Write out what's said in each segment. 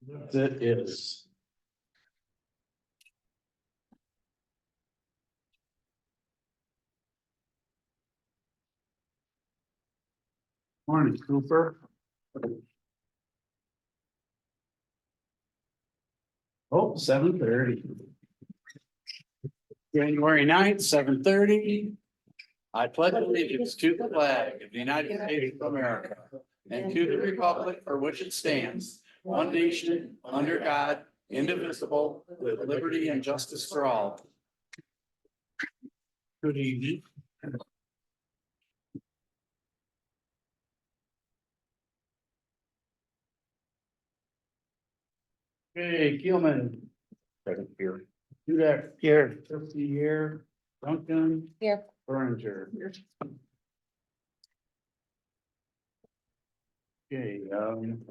It is. Morning, Cooper. Oh, 7:30. January 9th, 7:30. I pledge allegiance to the flag of the United States of America and to the republic for which it stands, one nation, under God, indivisible, with liberty and justice for all. Good evening. Hey, Keelman. Present here. Dudek here. Trustee here. Duncan. Here. Berenger. Okay, I'm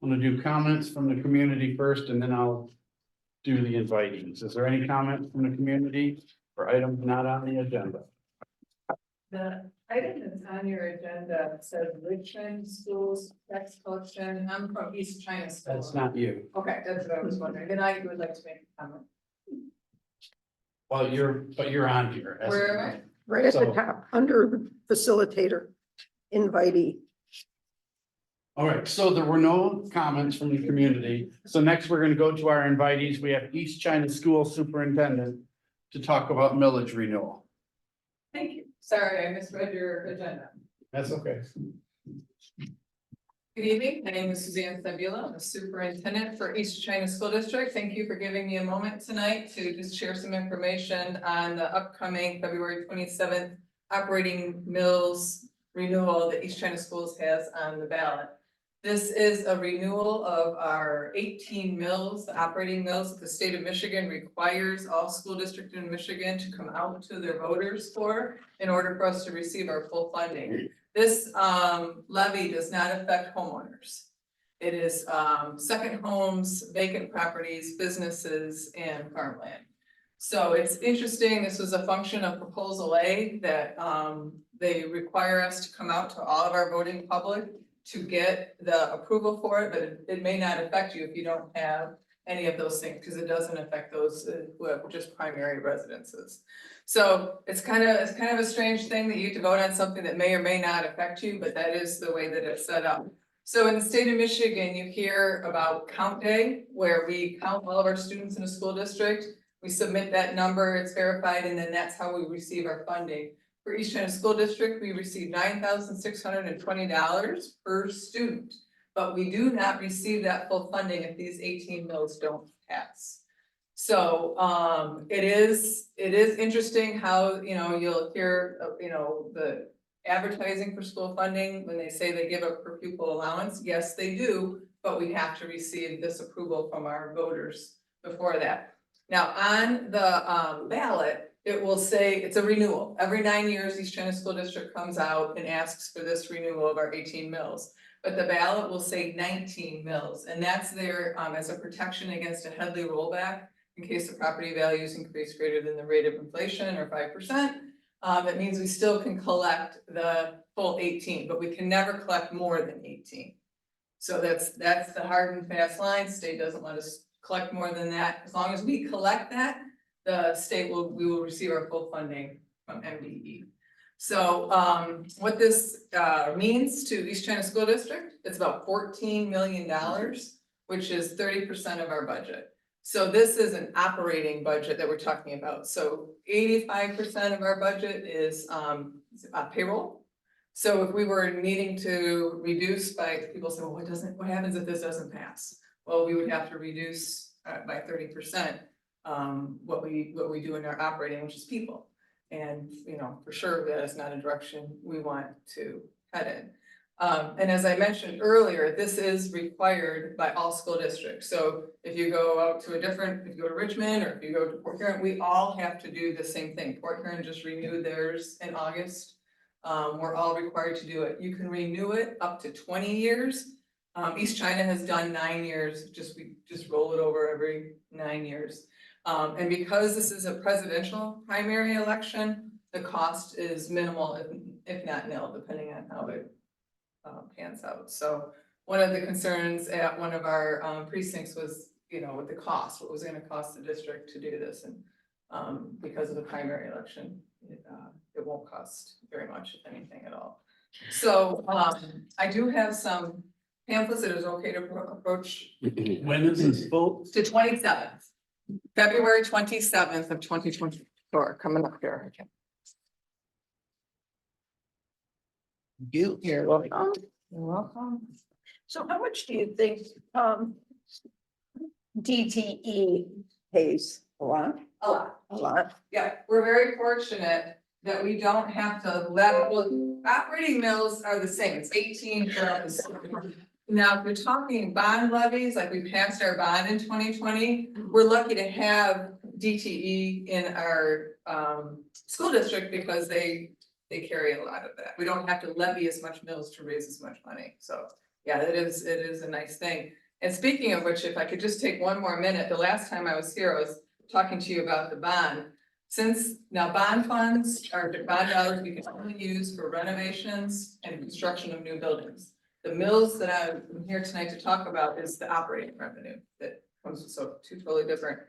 gonna do comments from the community first, and then I'll do the invitees. Is there any comments from the community for items not on the agenda? The item that's on your agenda says Richmond Schools tax collection. I'm from East China School. That's not you. Okay, that's what I was wondering. Then I would like to make a comment. Well, you're on here. Where am I? Right at the So- top, under the facilitator, invitee. All right, so there were no comments from the community. So next we're gonna go to our invitees. We have East China School Superintendent to talk about millage renewal. Thank you. Sorry, I misread your agenda. That's okay. Good evening. My name is Suzanne Sabula. I'm the superintendent for East China School District. Thank you for giving me a moment tonight to just share some information on the upcoming February 27th operating mills renewal that East China Schools has on the ballot. This is a renewal of our 18 mills, the operating mills that the state of Michigan requires all school districts in Michigan to come out to their voters for in order for us to receive our full funding. This levy does not affect homeowners. It is second homes, vacant properties, businesses, and farmland. So it's interesting, this was a function of Proposal A that they require us to come out to all of our voting public to get the approval for it, but it may not affect you if you don't have any of those things, because it doesn't affect those who have just primary residences. So it's kind of a strange thing that you get to vote on something that may or may not affect you, but that is the way that it's set up. So in the state of Michigan, you hear about Count Day, where we count all of our students in a school district. We submit that number, it's verified, and then that's how we receive our funding. For East China School District, we receive $9,620 per student, but we do not receive that full funding if these 18 mills don't pass. So it is interesting how, you'll hear, the advertising for school funding, when they say they give a per pupil allowance, yes, they do, but we have to receive this approval from our voters before that. Now, on the ballot, it will say it's a renewal. Every 9 years, East China School District comes out and asks for this renewal of our 18 mills. But the ballot will say 19 mills, and that's there as a protection against a Headley rollback in case the property values increase greater than the rate of inflation or 5%. That means we still can collect the full 18, but we can never collect more than 18. So that's the hard and fast line. State doesn't let us collect more than that. As long as we collect that, the state we will receive our full funding from MDE. So what this means to East China School District, it's about $14 million, which is 30% of our budget. So this is an operating budget that we're talking about. So 85% of our budget is payroll. So if we were needing to reduce by, people say, well, what happens if this doesn't pass? Well, we would have to reduce by 30% what we do in our operating, which is people. And, for sure, that is not a direction we want to head in. And as I mentioned earlier, this is required by all school districts. So if you go out to if you go to Richmond or if you go to Port Huron, we all have to do the same thing. Port Huron just renewed theirs in August. We're all required to do it. You can renew it up to 20 years. East China has done 9 years, we just roll it over every 9 years. And because this is a presidential primary election, the cost is minimal, if not nil, depending on how it pans out. So one of the concerns at one of our precincts was, you know, with the cost, what was it gonna cost the district to do this? And because of the primary election, it won't cost very much, if anything at all. So I do have some pamphlets that is okay to approach When is this vote? to 27th, February 27th of 2024, coming up here. You're welcome. You're welcome. So how much do you think, DTE pays? A lot, A lot. a lot. Yeah, we're very fortunate that we don't have to well, operating mills are the same, it's 18 for us. Now, if we're talking bond levies, like we passed our bond in 2020, we're lucky to have DTE in our school district because they carry a lot of that. We don't have to levy as much mills to raise as much money, so yeah, it is a nice thing. And speaking of which, if I could just take one more minute, the last time I was here, I was talking to you about the bond. Since now bond funds or bond dollars we can only use for renovations and construction of new buildings. The mills that I'm here tonight to talk about is the operating revenue that comes with so two totally different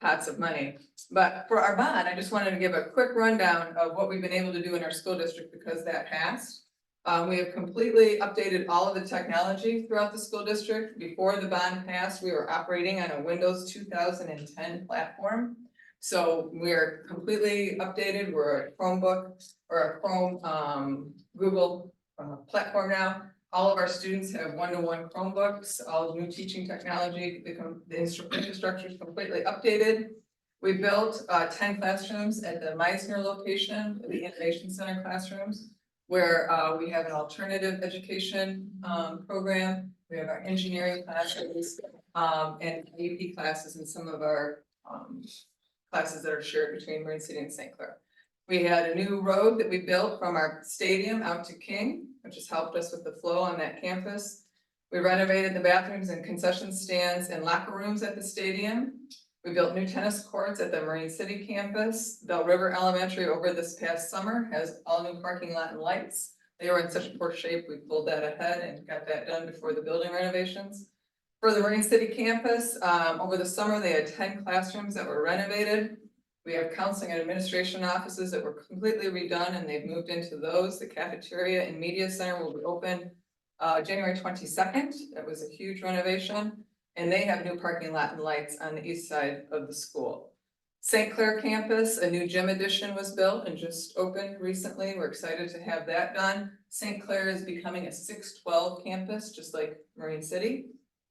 pots of money. But for our bond, I just wanted to give a quick rundown of what we've been able to do in our school district because that passed. We have completely updated all of the technology throughout the school district. Before the bond passed, we were operating on a Windows 2010 platform. So we're completely updated. We're a Chromebook or a Chrome Google platform now. All of our students have one-to-one Chromebooks, all new teaching technology, the infrastructure is completely updated. We built 10 classrooms at the Meisner location, the Innovation Center classrooms, where we have an alternative education program. We have our engineering classes and AP classes and some of our classes that are shared between Marine City and St. Clair. We had a new road that we built from our stadium out to King, which has helped us with the flow on that campus. We renovated the bathrooms and concession stands and locker rooms at the stadium. We built new tennis courts at the Marine City campus. Bell River Elementary over this past summer has all new parking lot and lights. They were in such poor shape, we pulled that ahead and got that done before the building renovations. For the Marine City campus, over the summer, they had 10 classrooms that were renovated. We have counseling and administration offices that were completely redone and they've moved into those. The cafeteria and media center will be open January 22nd. That was a huge renovation. And they have new parking lot and lights on the east side of the school. St. Clair campus, a new gym addition was built and just opened recently. We're excited to have that done. St. Clair is becoming a 612 campus, just like Marine City.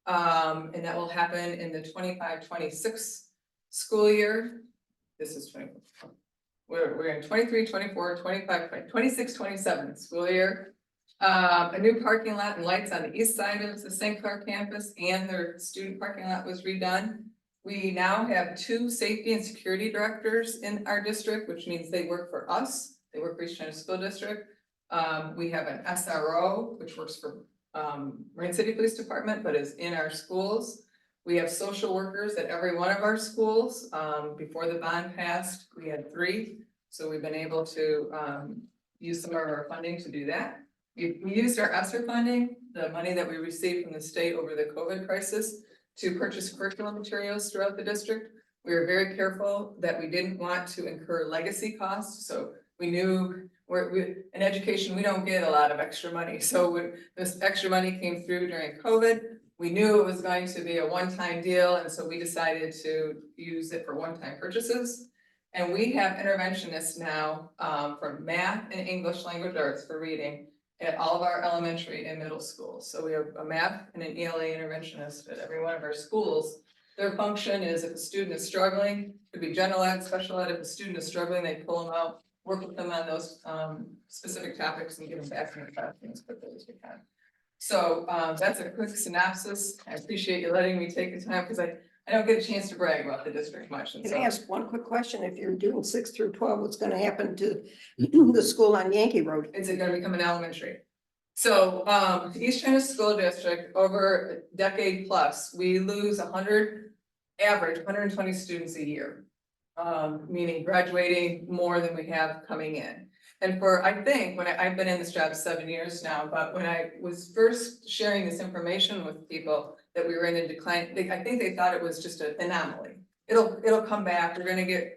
And that will happen in the 25-26 school year. This is 20. We're in 23, 24, 25, 26, 27 school year. A new parking lot and lights on the east side of the St. Clair campus and their student parking lot was redone. We now have 2 safety and security directors in our district, which means they work for us. They work for East China School District. We have an SRO, which works for Marine City Police Department, but is in our schools. We have social workers at every one of our schools. Before the bond passed, we had 3. So we've been able to use some of our funding to do that. We used our ESSER funding, the money that we received from the state over the COVID crisis, to purchase curriculum materials throughout the district. We were very careful that we didn't want to incur legacy costs. So we knew in education, we don't get a lot of extra money. So when this extra money came through during COVID, we knew it was going to be a one-time deal. And so we decided to use it for one-time purchases. And we have interventionists now for math and English language arts for reading at all of our elementary and middle schools. So we have a math and an ELA interventionist at every one of our schools. Their function is if a student is struggling, could be general ed, special ed, if a student is struggling, they pull them out, work with them on those specific topics and get them back in the classroom as quickly as we can. So that's a quick synopsis. I appreciate you letting me take the time because I don't get a chance to brag about the district much. And Can so I ask one quick question? If you're doing 6 through 12, what's gonna happen to the school on Yankee Road? is it gonna become an elementary? So East China School District, over a decade plus, we lose 120 students a year. Meaning graduating more than we have coming in. And I think, I've been in this job 7 years now, but when I was first sharing this information with people that we were in a decline, I think they thought it was just an anomaly. It'll come back, we're gonna get,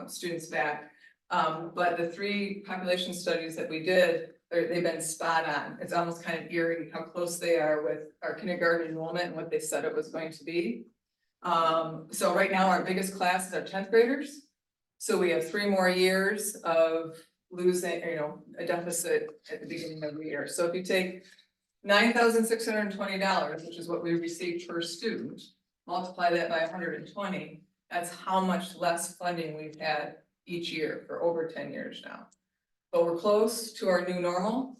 students back. But the 3 population studies that we did, they've been spot on. It's almost kind of eerie how close they are with our kindergarten enrollment and what they said it was going to be. So right now, our biggest classes are 10th graders. So we have 3 more years of losing, a deficit at the beginning of the year. So if you take $9,620, which is what we received per student, multiply that by 120, that's how much less funding we've had each year for over 10 years now. But we're close to our new normal.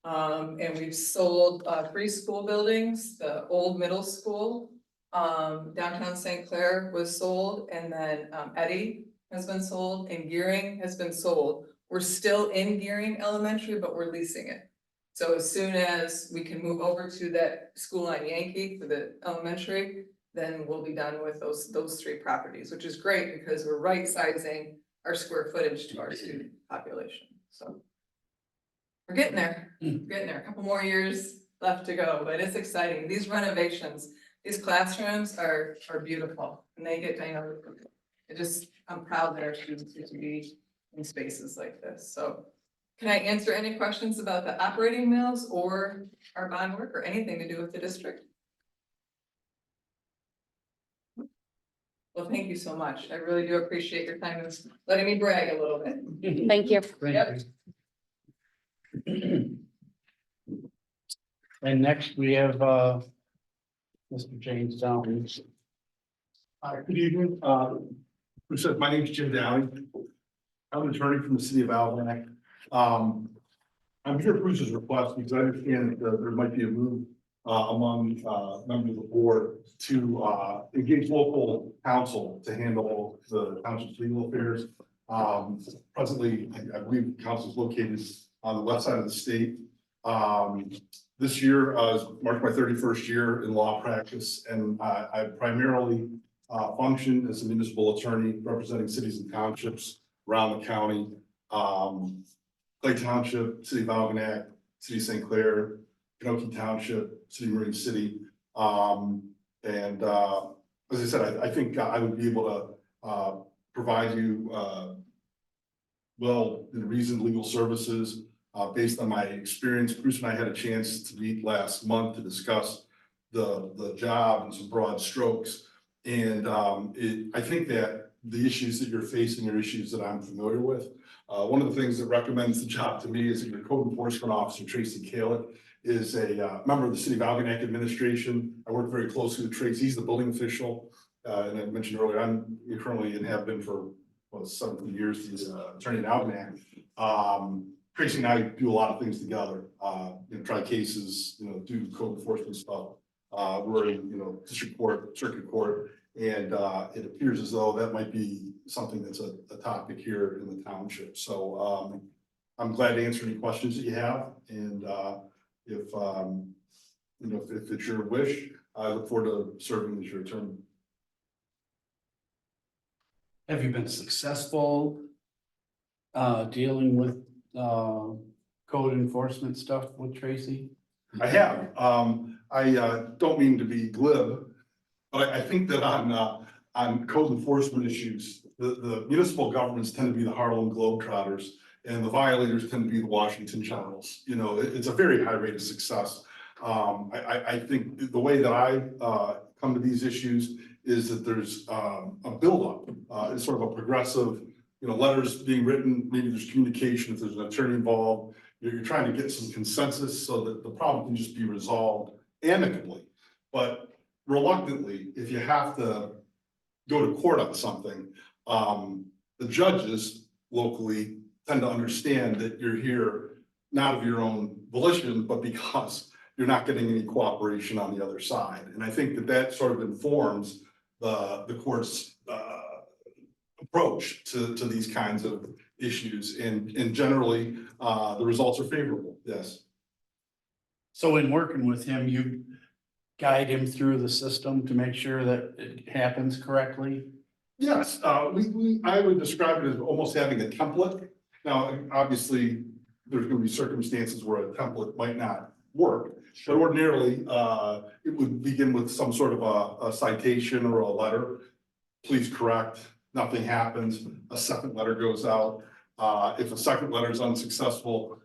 And we've sold 3 school buildings, the old middle school, downtown St. Clair was sold, and then Eddy has been sold, and Gearing has been sold. We're still in Gearing Elementary, but we're leasing it. So as soon as we can move over to that school on Yankee for the elementary, then we'll be done with those 3 properties, which is great because we're right sizing our square footage to our student population, so. We're getting there, a couple more years left to go, but it's exciting. These renovations, these classrooms are beautiful, and they get, I'm proud that our students get to be in spaces like this, so. Can I answer any questions about the operating mills or our bond work or anything to do with the district? Well, thank you so much. I really do appreciate your time and letting me brag a little bit. Thank you. Yep. And next we have, Mr. James Downs. Hi, good evening. My name is Jim Downey. I'm an attorney from the city of Algonac. I'm here at Bruce's request because I understand that there might be a move among members of the board to engage local counsel to handle the township's legal affairs. Presently, I believe council is located on the west side of the state. This year marked my 31st year in law practice, and I primarily function as a municipal attorney representing cities and townships around the county. Clay Township, City of Algonac, City of St. Clair, Pinocchio Township, City of Marine City. As I said, I think I would be able to provide you well and reasoned legal services based on my experience. Bruce and I had a chance to meet last month to discuss the job and some broad strokes. And I think that the issues that you're facing are issues that I'm familiar with. One of the things that recommends the job to me is that your code enforcement officer, Tracy Kalett, is a member of the City of Algonac administration. I work very closely with Tracy. He's the building official. And I mentioned earlier, I'm currently and have been for 17 years, the attorney in Algonac. Tracy and I do a lot of things together, try cases, do code enforcement stuff. We're in, district court, circuit court, and it appears as though that might be something that's a topic here in the township. So I'm glad to answer any questions that you have, and if it's your wish, I look forward to serving as your attorney. Have you been successful dealing with code enforcement stuff with Tracy? I have. I don't mean to be glib, but I think that on code enforcement issues, the municipal governments tend to be the Harlem Globetrotters, and the violators tend to be the Washington Generals. It's a very high rate of success. I think the way that I come to these issues is that there's a buildup. It's sort of a progressive, letters being written, maybe there's communication, if there's an attorney involved, you're trying to get some consensus so that the problem can just be resolved amicably. But reluctantly, if you have to go to court on something, the judges locally tend to understand that you're here not of your own volition, but because you're not getting any cooperation on the other side. And I think that sort of informs the court's approach to these kinds of issues, and generally the results are favorable. Yes. So in working with him, you guide him through the system to make sure that it happens correctly? Yes, I would describe it as almost having a template. Now, obviously, there's gonna be circumstances where a template might not work. But ordinarily, it would begin with some sort of a citation or a letter. Please correct, nothing happens, a second letter goes out. If a second letter is unsuccessful,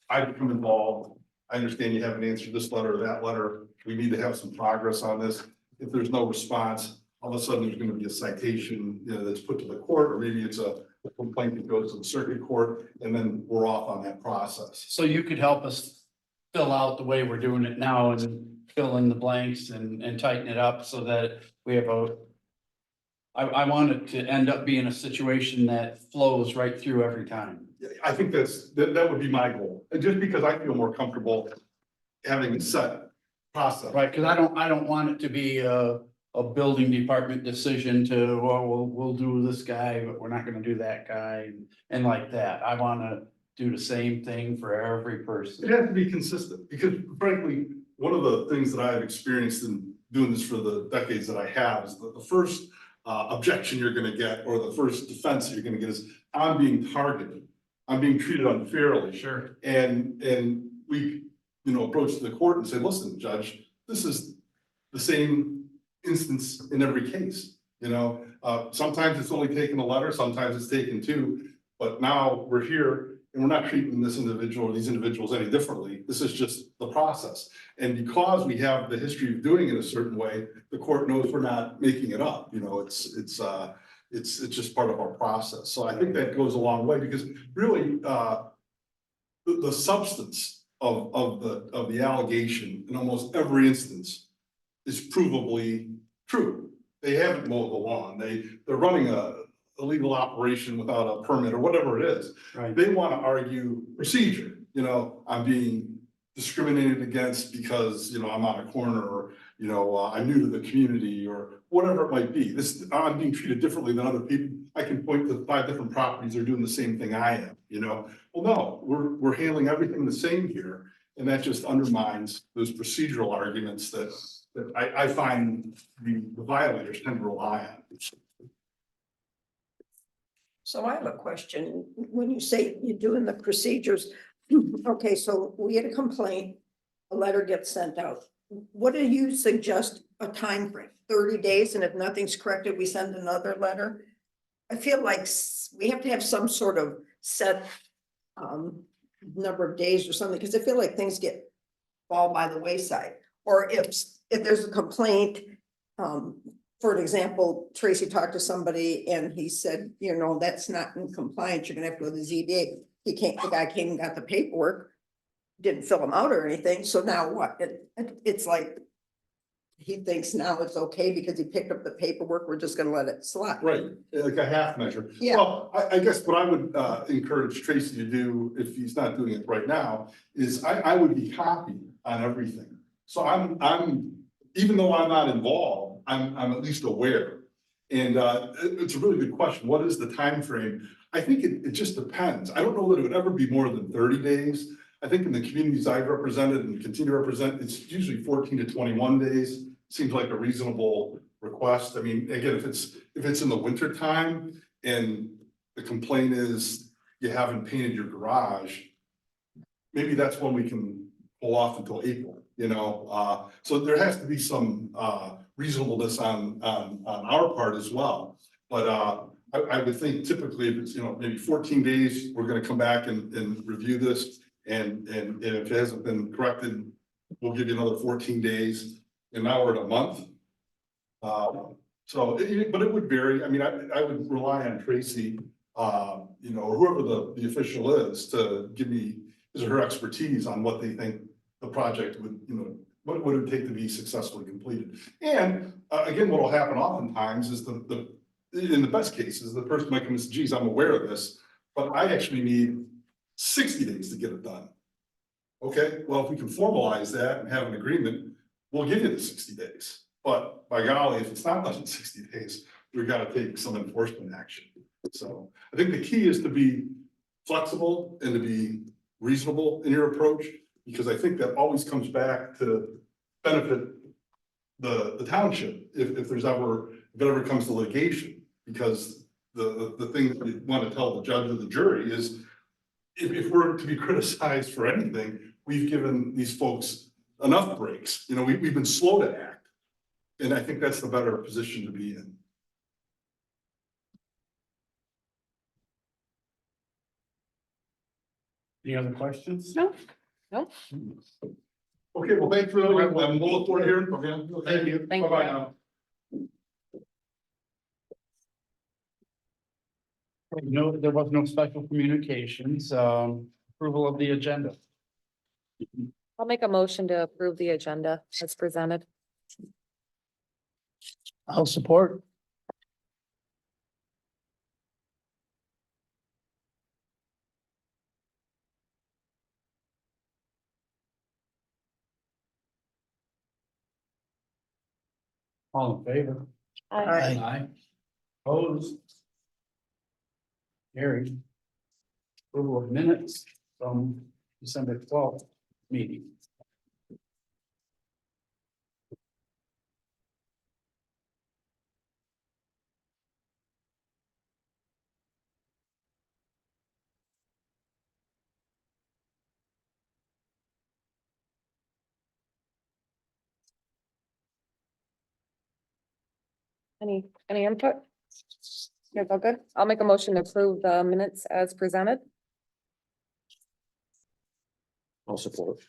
I become involved. I understand you haven't answered this letter or that letter. We need to have some progress on this. If there's no response, all of a sudden there's gonna be a citation, that's put to the court, or maybe it's a complaint that goes to the circuit court, and then we're off on that process. So you could help us fill out the way we're doing it now and fill in the blanks and tighten it up so that we have I want it to end up being a situation that flows right through every time. I think that would be my goal, and just because I feel more comfortable having a set process. Right, because I don't want it to be a building department decision to, well, we'll do this guy, but we're not gonna do that guy and like that. I wanna do the same thing for every It person. has to be consistent, because frankly, one of the things that I've experienced in doing this for the decades that I have is that the first objection you're gonna get, or the first defense you're gonna get is, I'm being targeted. I'm being treated unfairly. Sure. And we, approach the court and say, listen, judge, this is the same instance in every case. Sometimes it's only taken a letter, sometimes it's taken two, but now we're here and we're not treating this individual or these individuals any differently. This is just the process. And because we have the history of doing it a certain way, the court knows we're not making it up. It's just part of our process. So I think that goes a long way, because really, the substance of the allegation in almost every instance is provably true. They haven't mowed the lawn. They're running a illegal operation without a permit or whatever it is. Right. They want to argue procedure, I'm being discriminated against because, I'm on a corner, or, I'm new to the community, or whatever it might be. I'm being treated differently than other people. I can point to 5 different properties that are doing the same thing I am, Well, no, we're handling everything the same here. And that just undermines those procedural arguments that I find the violators tend to rely on. So I have a question. When you say you're doing the procedures, okay, so we get a complaint, a letter gets sent out. What do you suggest a time frame? 30 days, and if nothing's corrected, we send another letter? I feel like we have to have some sort of set number of days or something, because I feel like things fall by the wayside. Or if there's a complaint, for an example, Tracy talked to somebody and he said, that's not in compliance, you're gonna have to go to the ZBA. The guy came and got the paperwork, didn't fill them out or anything, so now what? It's like, he thinks now it's okay because he picked up the paperwork, we're just gonna let it slide. Right, like a half measure. Yeah. Well, I guess what I would encourage Tracy to do, if he's not doing it right now, is I would be copied on everything. So I'm even though I'm not involved, I'm at least aware. And it's a really good question. What is the time frame? I think it just depends. I don't know that it would ever be more than 30 days. I think in the communities I've represented and continue to represent, it's usually 14 to 21 days. Seems like a reasonable request. I mean, again, if it's in the winter time and the complaint is you haven't painted your garage, maybe that's when we can pull off until April, so there has to be some reasonableness on our part as well. But I would think typically if it's, maybe 14 days, we're gonna come back and review this. And if it hasn't been corrected, we'll give you another 14 days. And now we're at a month. But it would vary. I mean, I would rely on Tracy, or whoever the official is, to give me his or her expertise on what they think the project would, what would it take to be successfully completed. And again, what will happen oftentimes is in the best cases, the person might come and say, geez, I'm aware of this, but I actually need 60 days to get it done. Okay, well, if we can formalize that and have an agreement, we'll give you the 60 days. But by golly, if it's not less than 60 days, we've got to take some enforcement action. So I think the key is to be flexible and to be reasonable in your approach, because I think that always comes back to benefit the township if it ever comes to litigation. Because the thing that we want to tell the judge or the jury is, if we're to be criticized for anything, we've given these folks enough breaks. You know, we've been slow to act. And I think that's the better position to be in. Any other questions? No. No. Okay, well, thanks for, I'm looking forward to hearing. Okay, thank you. Thank Bye-bye you. now. No, there was no special communications, approval of the agenda. I'll make a motion to approve the agenda as presented. I'll support. All in favor? Aye. Aye. Opposed? Carried. Approval of minutes from December 12th meeting. Any input? You guys all good? I'll make a motion to approve the minutes as presented. I'll support.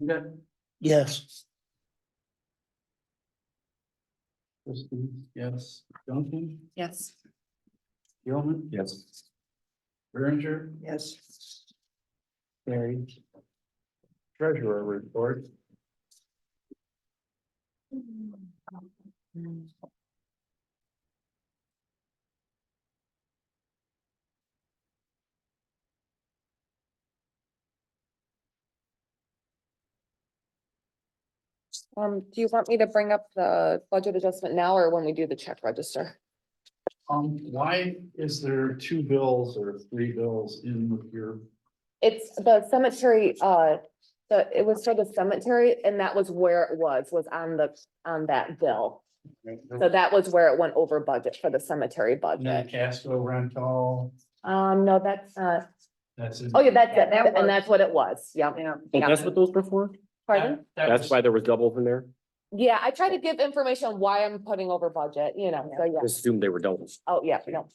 Good. Yes. Trustees, yes. Duncan, Yes. Gilman, Yes. Berenger, Yes. carried. Treasurer report. Do you want me to bring up the budget adjustment now or when we do the check register? Why is there two bills or three bills in with your? It's the cemetery, it was for the cemetery and that was where it was on that bill. So that was where it went over budget for the cemetery And then budget. Casco rental, No, that's, that's. in- oh yeah, that's it. Yeah, that was- And that's what it was. Yeah. Yeah. Oh, that's what those were for? Pardon? That That's was- why there was doubles in there? Yeah, I try to give information why I'm putting over budget, you know, so yeah. Just assumed they were doubles. Oh, yeah, no.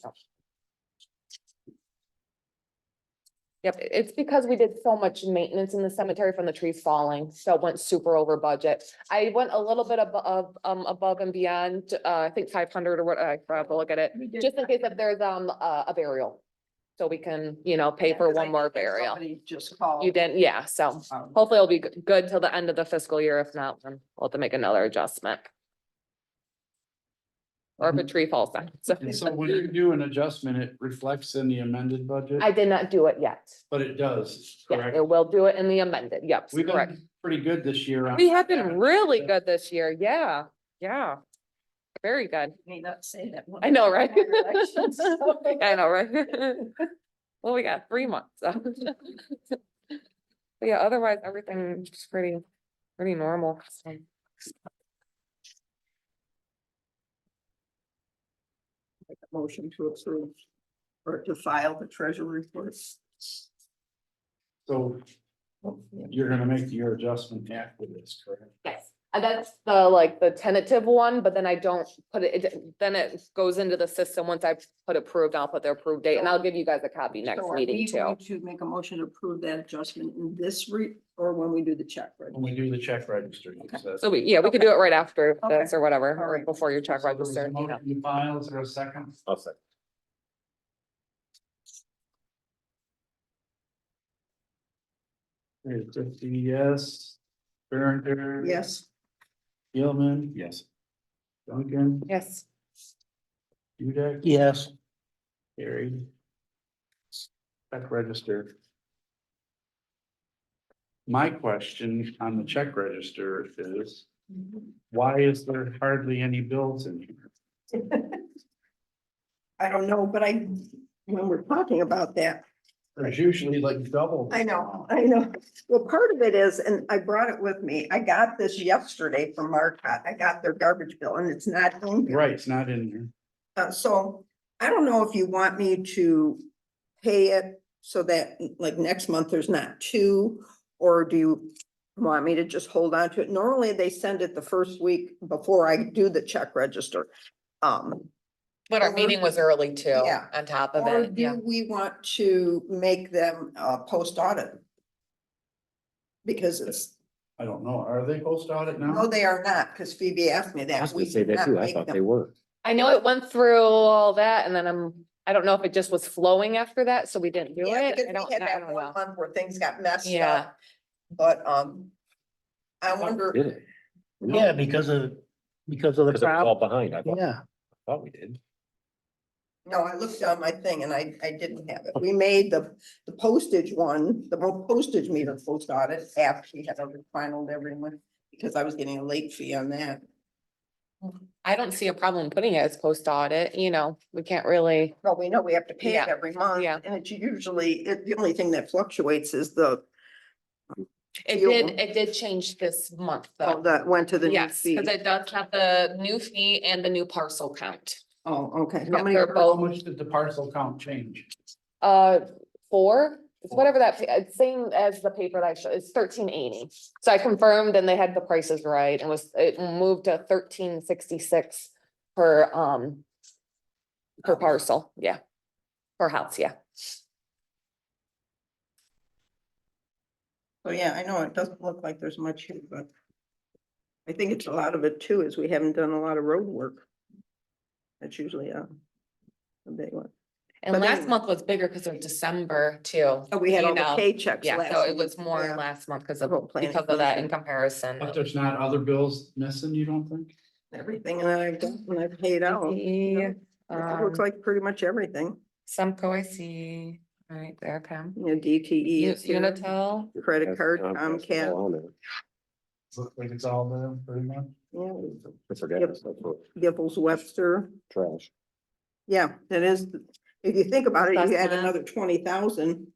Yep, it's because we did so much maintenance in the cemetery from the trees falling, so it went super over budget. I went a little bit above and beyond, I think 500 or what, I have to look at it, just in case if there's, a burial. So we can, pay for one more burial. Just called. You didn't, yeah, so hopefully it'll be good till the end of the fiscal year. If not, then we'll have to make another adjustment. Or if a tree falls down, so. And so when you do an adjustment, it reflects in the amended budget, I did not do it yet. but it does, Yeah, correct? it will do it in the amended, yep, We've correct. been pretty good this year. on- We have been really good this year, yeah, yeah. Very good. May not say that. one. I know, right? Elections. I know, right? Well, we got 3 months, so. But yeah, otherwise, everything's pretty normal, so. Make a motion to approve or to file the treasury report. So you're gonna make your adjustment after this, correct? Yes, and that's the tentative one, but then I don't put then it goes into the system. Once I put approved, I'll put the approved date and I'll give you guys a copy next So are meeting we too. going to make a motion to approve that adjustment in this or when we do the check? When we do the check register. you said. So we could do it right after Okay. this or whatever, All or right. before your check So there's a register, you know. motion to file, is there a second? I'll second. Here's 50, yes. Berenger. Yes. Gilman, Yes. Duncan, Yes. Dudek. Yes. Carried. Check register. My question on the check register is, why is there hardly any bills in here? I don't know, but when we're talking about that, There's usually like double. I know. Well, part of it is, and I brought it with me, I got this yesterday from Marcotte. I got their garbage bill and it's not in here. Right, it's not in there. So I don't know if you want me to pay it so that like next month there's not two, or do you want me to just hold on to it? Normally they send it the first week before I do the check register. But our Or- meeting was early too, Yeah. on top of Or it, yeah. do we want to make them post audit? Because it's, I don't know. Are they post audit now? no, they are not, because Phoebe asked me I that. was We gonna say did that not too. I make thought them. they were. I know it went through all that and then I don't know if it just was flowing after that, so we didn't do Yeah, it. because I we don't, had I that don't one know. month where things got messed Yeah. up. But, I wonder, Did it? Yeah, because of the Because it was all crowd. behind. I Yeah, thought we did. no, I looked on my thing and I didn't have it. We made the postage one, the postage meter post audit after we had every finalized everyone, because I was getting a late fee on that. I don't see a problem putting it as post audit, we can't really, Well, we know we have to pay it Yeah, every month, yeah. and it's usually, the only thing that fluctuates is the, it Fuel. did change this month oh, though. that went to the new Yes, fee. because it does have the new fee and the new parcel count. Oh, okay. Yeah, How many? they're How both- much did the parcel count change? 4, it's whatever that, it's same as the paper that I showed, it's 1380. So I confirmed and they had the prices right, and it moved to 1366 per parcel, yeah. Per house, yeah. So, yeah, I know it doesn't look like there's much here, but I think it's a lot of it too, is we haven't done a lot of road work. That's usually a big one. And But last anyway. month was bigger because of December too. Oh, we had you all the know. paychecks Yeah, last. so it month, was more yeah. last month because Whole planning that commission. in comparison. But there's not other bills missing, you don't think? Everything that I've got when I paid out. The, It looks like pretty much everything. Sumco I see, all right, there, Pam. You know, DTE is here, Unitil, credit card, Comcast, Comcast, all on there. Looks like it's all there pretty much. yeah, I forget. Yep. It's like for Gibbles Webster. trash. Yeah, it is. If you think about it, you add Assessment. another 20,000.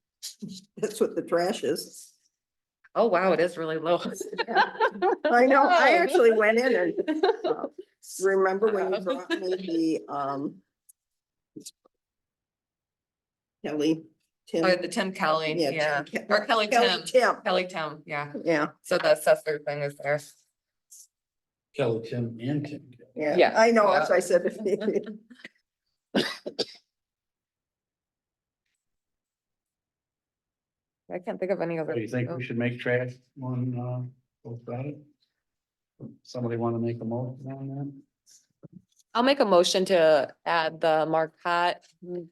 That's what the trash is. oh wow, it is really low. I know, I Wow. actually went in and, remember when you brought me the, Kelly, Tim? Oh, the Tim Kelly, yeah, Tim or Kelly Tim, Tim, Kelly Tim, yeah, yeah, so the assessor thing is there. Kelly, Tim and Tim. yeah, Yeah. I know, Yeah. as I said. I can't think of any other. What do you think oh. we should make trash one, post audit? Somebody want to make a motion on that? I'll make a motion to add the Marcotte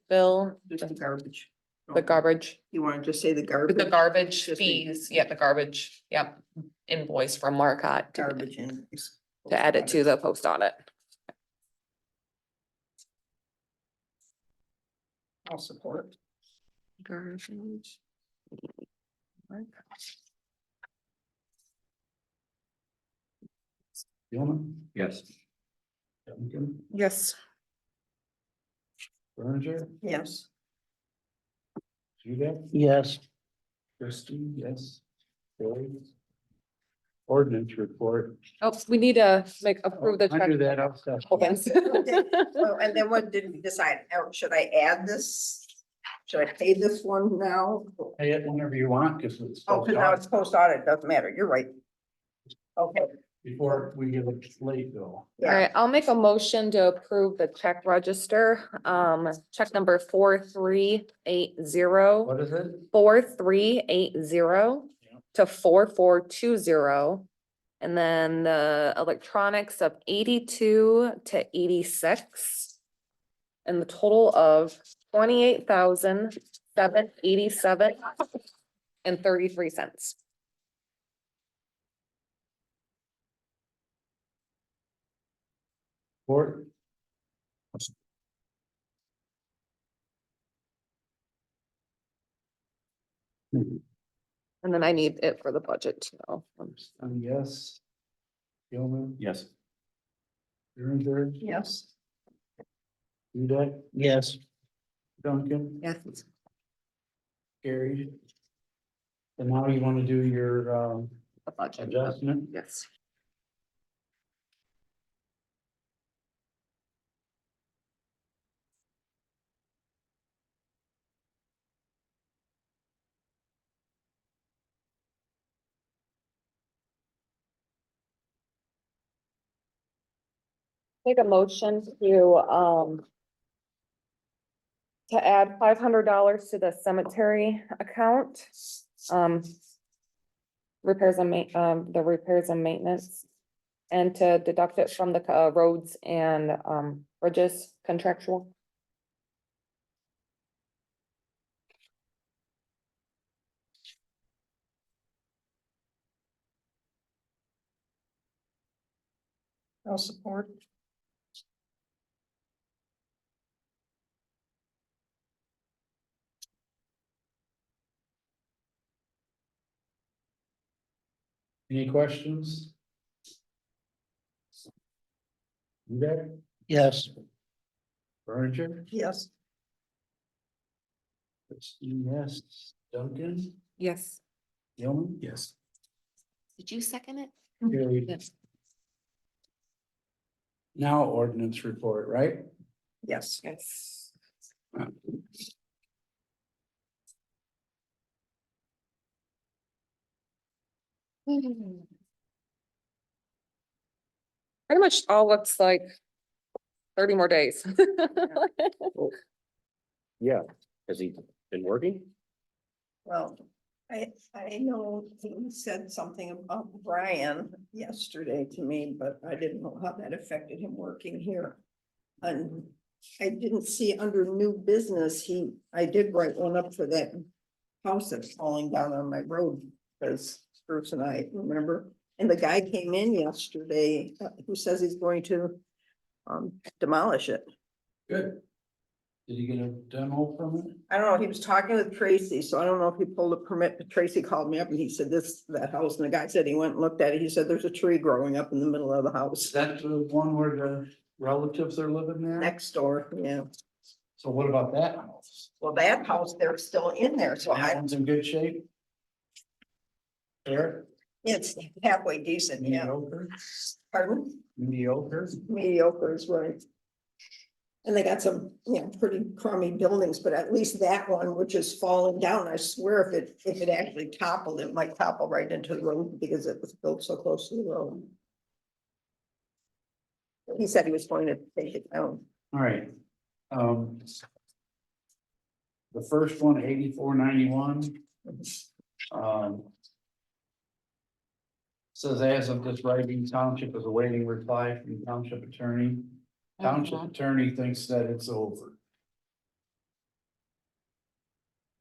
bill, Just the garbage. the garbage, You want to just say the garbage? the garbage Just the fees, yeah, the garbage, yep. Invoice from Marcotte to Garbage invoice. add it to the post audit. I'll support. Garbage. Gilman? Yes. Duncan? Yes. Berger? Yes. Judith? yes. Christie, yes. Billy? Ordinance report. Oh, we need to approve the I check. knew that outside. Opens. Well, and then what did we decide? Should I add this? Should I pay this one now? Pay it whenever you want, because it's. Oh, because now it's post audit, doesn't matter, you're right. Okay, Before we get a late bill. All yeah, right, I'll make a motion to approve the check register, check number 4380. What is it? 4380 Yeah. to 4420. And then the electronics of 82 to 86. And the total of 28,787 and 33 cents. Or And then I need it for the budget too. yes. Gilman? Yes. Berger? yes, Judith? Yes, Duncan, Yes. carried. And now you wanna do your, The budget. adjustment? Yes. Make a motion to add $500 to the cemetery account. Repairs and the repairs and maintenance. And to deduct it from the roads and bridges contractual. I'll support. Any questions? You there? Yes, Furniture? Yes. Yes. Duncan? Yes. Yeoman? Yes. Did you second it? Carried. Yes. Now ordinance report, right? Yes. Yes. Pretty much all looks like 30 more days. Yeah, has he been working? Well, I know he said something about Brian yesterday to me, but I didn't know how that affected him working here. And I didn't see under new business, I did write one up for that house that's falling down on my road, because Bruce and I remember. And the guy came in yesterday, who says he's going to demolish it. Good. Did you get a demo from it? I don't know, he was talking with Tracy, so I don't know if he pulled a permit, but Tracy called me up and he said that house, and the guy said he went and looked at it, he said there's a tree growing up in the middle of the Is house. that the one where the relatives are living there? Next door, yeah. So what about that house? Well, that house, they're still in there, so That one's in good shape? Fair? it's halfway decent, yeah. Mediocre? Pardon? Mediocre? Mediocre is right. And they got some, pretty crummy buildings, but at least that one, which is falling down, I swear if it actually toppled, it might topple right into the road because it was built so close to the road. He said he was going to take it down. All right. The first one, 8491. Says as of this writing, township is awaiting reply from the township attorney. Township attorney thinks that it's over.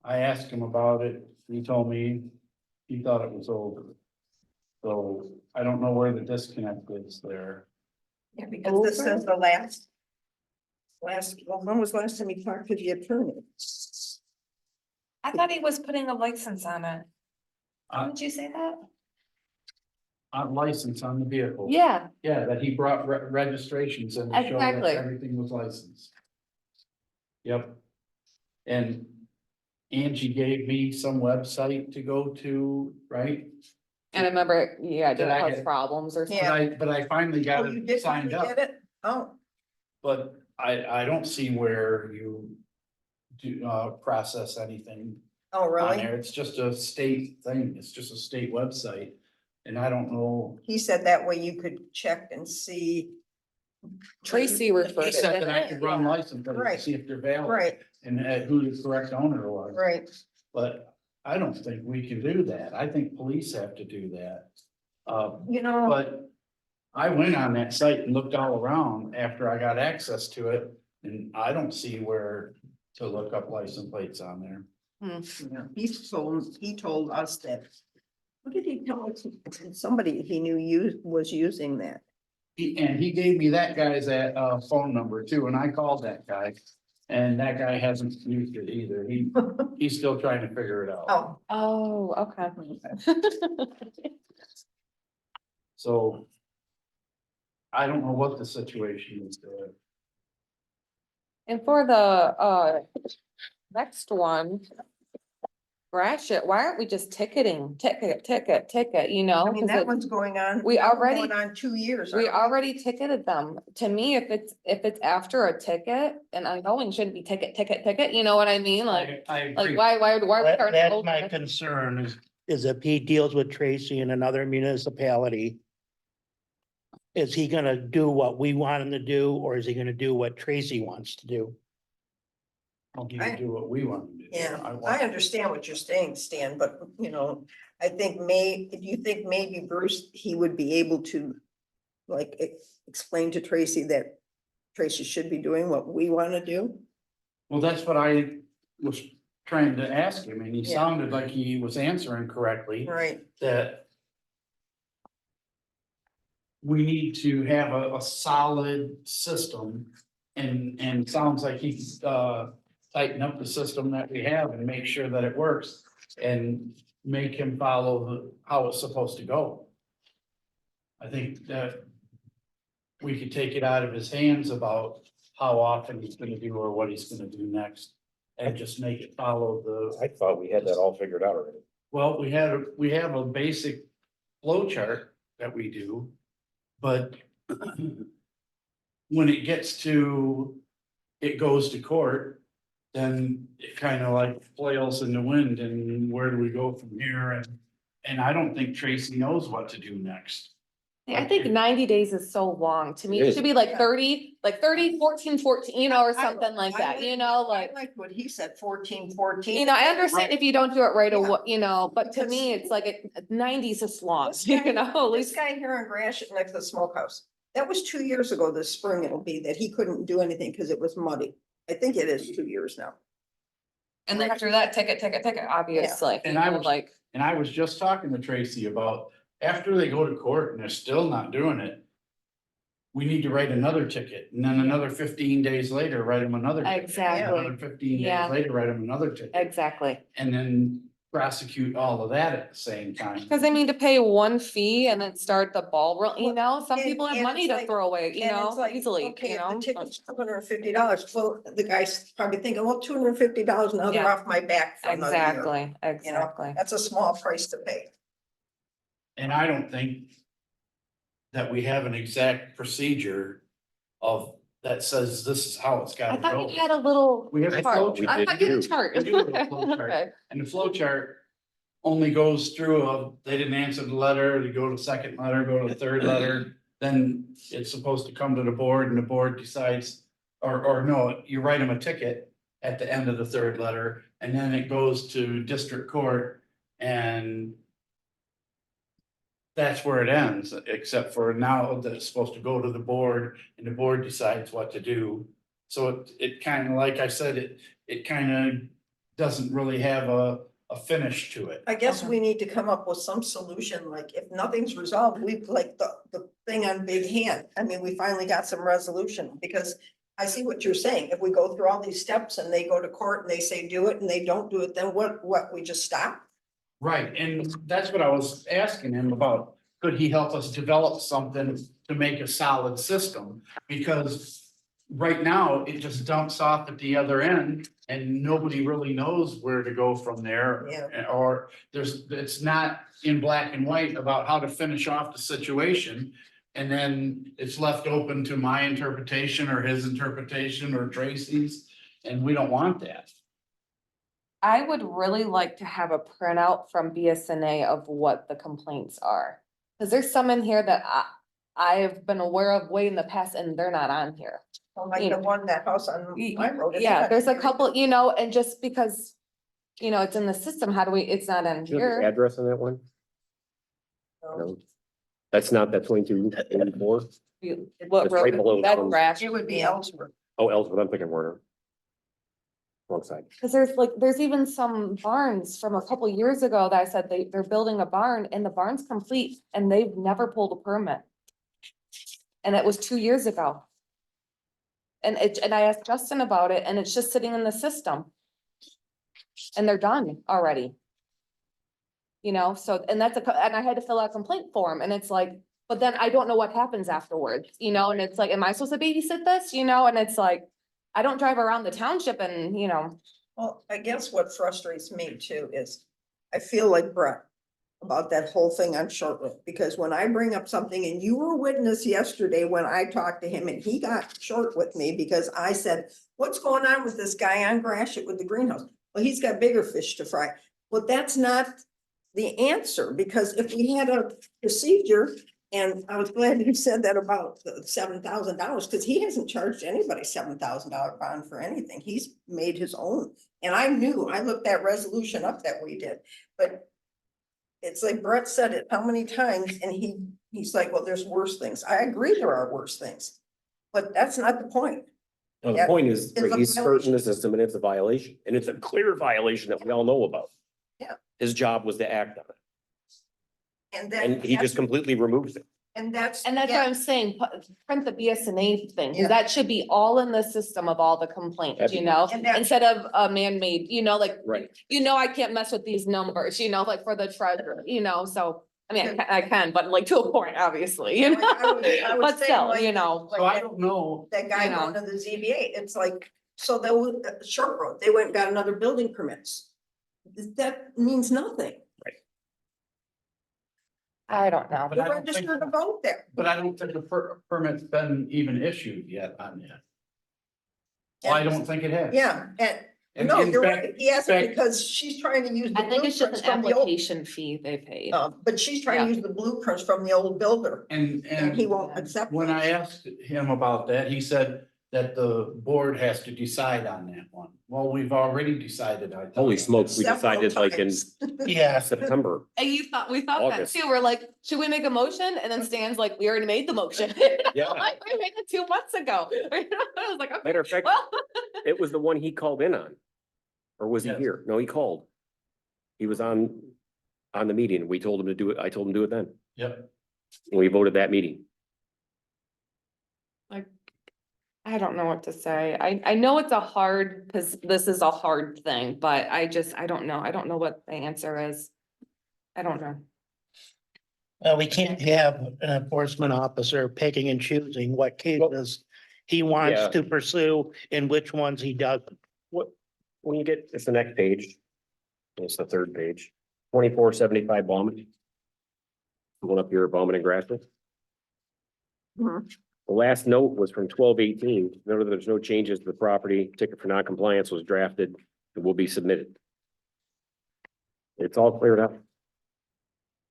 I asked him about it. He told me he thought it was over. So I don't know where the disconnect is there. Yeah, because this says the last, well, when was the last time you talked to the attorney? I thought he was putting a license on it. Uh, Didn't you say that? On license on the vehicle. Yeah, Yeah, that he brought registrations and to show that Exactly. everything was licensed. Yep. And Angie gave me some website to go to, right? and I remember, yeah, Did did I cause get- problems or Yeah. something. But I finally got Oh, you it did signed finally up, get it? Oh, but I don't see where you do, process anything oh, on really? there. It's just a state thing. It's just a state website. And I don't know. He said that way you could check and see. Tracy He referred said it. that I could run license plates to Right. see if they're valid Right, and who the correct owner was. right. But I don't think we can do that. I think police have to do that. You know, But I went on that site and looked all around after I got access to it, and I don't see where to look up license plates on there. he told us that. What did he tell us? Somebody he knew was using that. And he gave me that guy's phone number too, and I called that guy. And that guy hasn't used it either. He's still trying to figure it out. Oh, Oh, okay. So. I don't know what the situation is there. And for the, next one. Gratiot, why aren't we just ticketing, ticket, you know? I mean, 'Cause that it- one's going on. We that one's already- Going on 2 years. We aren't already ticketed them. To me, if it's after a ticket, and I know it shouldn't be ticket, you know what I mean? Like, I like agree. why are we starting? That's over? my concern is if he deals with Tracy in another municipality. Is he gonna do what we want him to do, or is he gonna do what Tracy wants to do? I'll do what we want to do. Yeah, I want- understand what you're saying, Stan, but I think do you think maybe Bruce, he would be able to like explain to Tracy that Tracy should be doing what we want to do? Well, that's what I was trying to ask him, and he Yeah. sounded like he was answering correctly, Right, that we need to have a solid system, and sounds like he's, tighten up the system that we have and make sure that it works, and make him follow how it's supposed to go. I think that we could take it out of his hands about how often he's gonna do or what he's gonna do next. And just make it follow the, I thought we had that all figured out already. well, we have a basic flow chart that we do. But when it gets to, it goes to court, then it kind of like flails in the wind, and where do we go from here? And I don't think Tracy knows what to do next. I think 90 days is so long. To me, It it is. should be like 30, 14, you know, or I- something like I that, you know, like. I like what he said, 14. You know, I understand if you don't do it right Yeah. away, you know, but to Because- me, it's like 90 is just long, This guy- you know, at This least. guy here in Gratiot next to the smokehouse, that was 2 years ago this spring it'll be, that he couldn't do anything because it was muddy. I think it is 2 years now. And then after that, ticket, obviously. And you I know, was- like, And I was just talking to Tracy about, after they go to court and they're still not doing it. We need to write another ticket, and then another 15 days later, write them another. ticket, and Exactly. Another 15 Yeah. days later, write them another ticket, exactly. and then prosecute all of that at the same time. Cause I mean, to pay one fee and then start the ball roll, you know, some and- people have and money it's to like- throw away, you And know, it's like, easily, okay, you if the know. ticket's $250, well, the guy's probably thinking, well, $250, now they're Yeah. off my back for another year. Exactly, exactly. That's a small price to pay. And I don't think that we have an exact procedure of, that says this is how it's I gotta thought go. we had a little. We have a chart. flow we chart. I thought you had a do. chart. We do have a flow chart. Okay. And the flow chart only goes through they didn't answer the letter, they go to the second letter, go to the third letter. Then it's supposed to come to the board, and the board decides, or no, you write them a ticket at the end of the third letter, and then it goes to district court, and that's where it ends, except for now that it's supposed to go to the board, and the board decides what to do. So it kind of, like I said, it kind of doesn't really have a finish to it. I guess we need to come up with some solution, like if nothing's resolved, we like the thing on Big Hand. I mean, we finally got some resolution, because I see what you're saying. If we go through all these steps and they go to court and they say do it and they don't do it, then what, we just stop? Right, and that's what I was asking him about. Could he help us develop something to make a solid system? Because right now, it just dumps off at the other end, and nobody really knows where to go from there. Yeah. Or it's not in black and white about how to finish off the situation. And then it's left open to my interpretation or his interpretation or Tracy's, and we don't want that. I would really like to have a printout from BSNA of what the complaints are. Cause there's some in here that I've been aware of way in the past, and they're not on here. Like the one, that house on my road. it's Yeah, not there's a here. couple, you know, and just because, you know, it's in the system, how do we, it's not in Do you have the here. address on that one? No. No. That's not, that's 2284? What It's right road, below that's one. Rash. It would be Ellsworth. Oh, Ellsworth, I'm thinking Werner. Wrong side. Cause there's even some barns from a couple years ago that I said they're building a barn and the barn's complete and they've never pulled a permit. And it was 2 years ago. And I asked Justin about it, and it's just sitting in the system. And they're done already. You know, so, and and I had to fill out a complaint form, and it's like, but then I don't know what happens afterwards, you know, and it's like, am I supposed to babysit this, you know, and it's like, I don't drive around the township and, you know, Well, I guess what frustrates me too is I feel like Brett about that whole thing on short road, because when I bring up something and you were witness yesterday when I talked to him and he got short with me because I said, what's going on with this guy on Gratiot with the greenhouse? Well, he's got bigger fish to fry. Well, that's not the answer, because if we had a procedure, and I was glad you said that about the $7,000, because he hasn't charged anybody $7,000 bond for anything. He's made his own. And I looked that resolution up that we did, but it's like Brett said it how many times, and he's like, well, there's worse things. I agree there are worse things, but that's not the point. No, the Yeah. point is, It's a he's skirting violation. the system and it's a violation, and it's a clear violation that we all know about. Yeah. His job was to act on it, And then. and he just completely removes it. And that's. and that's yeah. what I'm saying, print the BSNA thing, Yeah. cause that should be all in the system of all the complaints, you know? And that- Instead of a man-made, you know, like, Right. you know, I can't mess with these numbers, you know, like for the treasurer, you know, so. I mean, I can, but like to a point, obviously, you Like, I was know, but saying, still, like- you know. So I don't know, That guy you know. going to the ZBA, it's like, so they were, short road, they went and got another building permits. That means nothing. I don't know. But They're I don't think- registered to vote there. but I don't think the permit's been even issued yet on that. Well, I don't think it has. Yeah, and And no, in you're fact- right, he hasn't, fact- because she's trying to use the I think it's just blueprints an from the old. application fee they paid. But she's trying to use the blueprints from the old builder, And, and he and won't accept. when those. I asked him about that, he said that the board has to decide on that one. Well, we've already decided. I thought. Holy smokes, we Several decided like in times. Yeah, September. And we thought that August. too. We're like, should we make a motion? And then Stan's like, we already made the motion. Yeah. Like, we made it 2 months ago. I was like, okay, Matter of fact, well. it was the one he called in on. Or was he Yes. here? No, he called. He was on the meeting. We told him to do it. I told him to do it then. Yep. And we voted that meeting. I don't know what to say. I know it's a hard, cause this is a hard thing, but I don't know. I don't know what the answer is. I don't know. we can't have an enforcement officer picking and choosing what cases he wants Yeah. to pursue and which ones he doesn't. When you get, it's the next page. It's the third page, 2475 Bauman. Going up here, Bauman and Gratiot. Mhm. The last note was from 12/18. Noted there's no changes to the property. Ticket for non-compliance was drafted and will be submitted. It's all cleared up.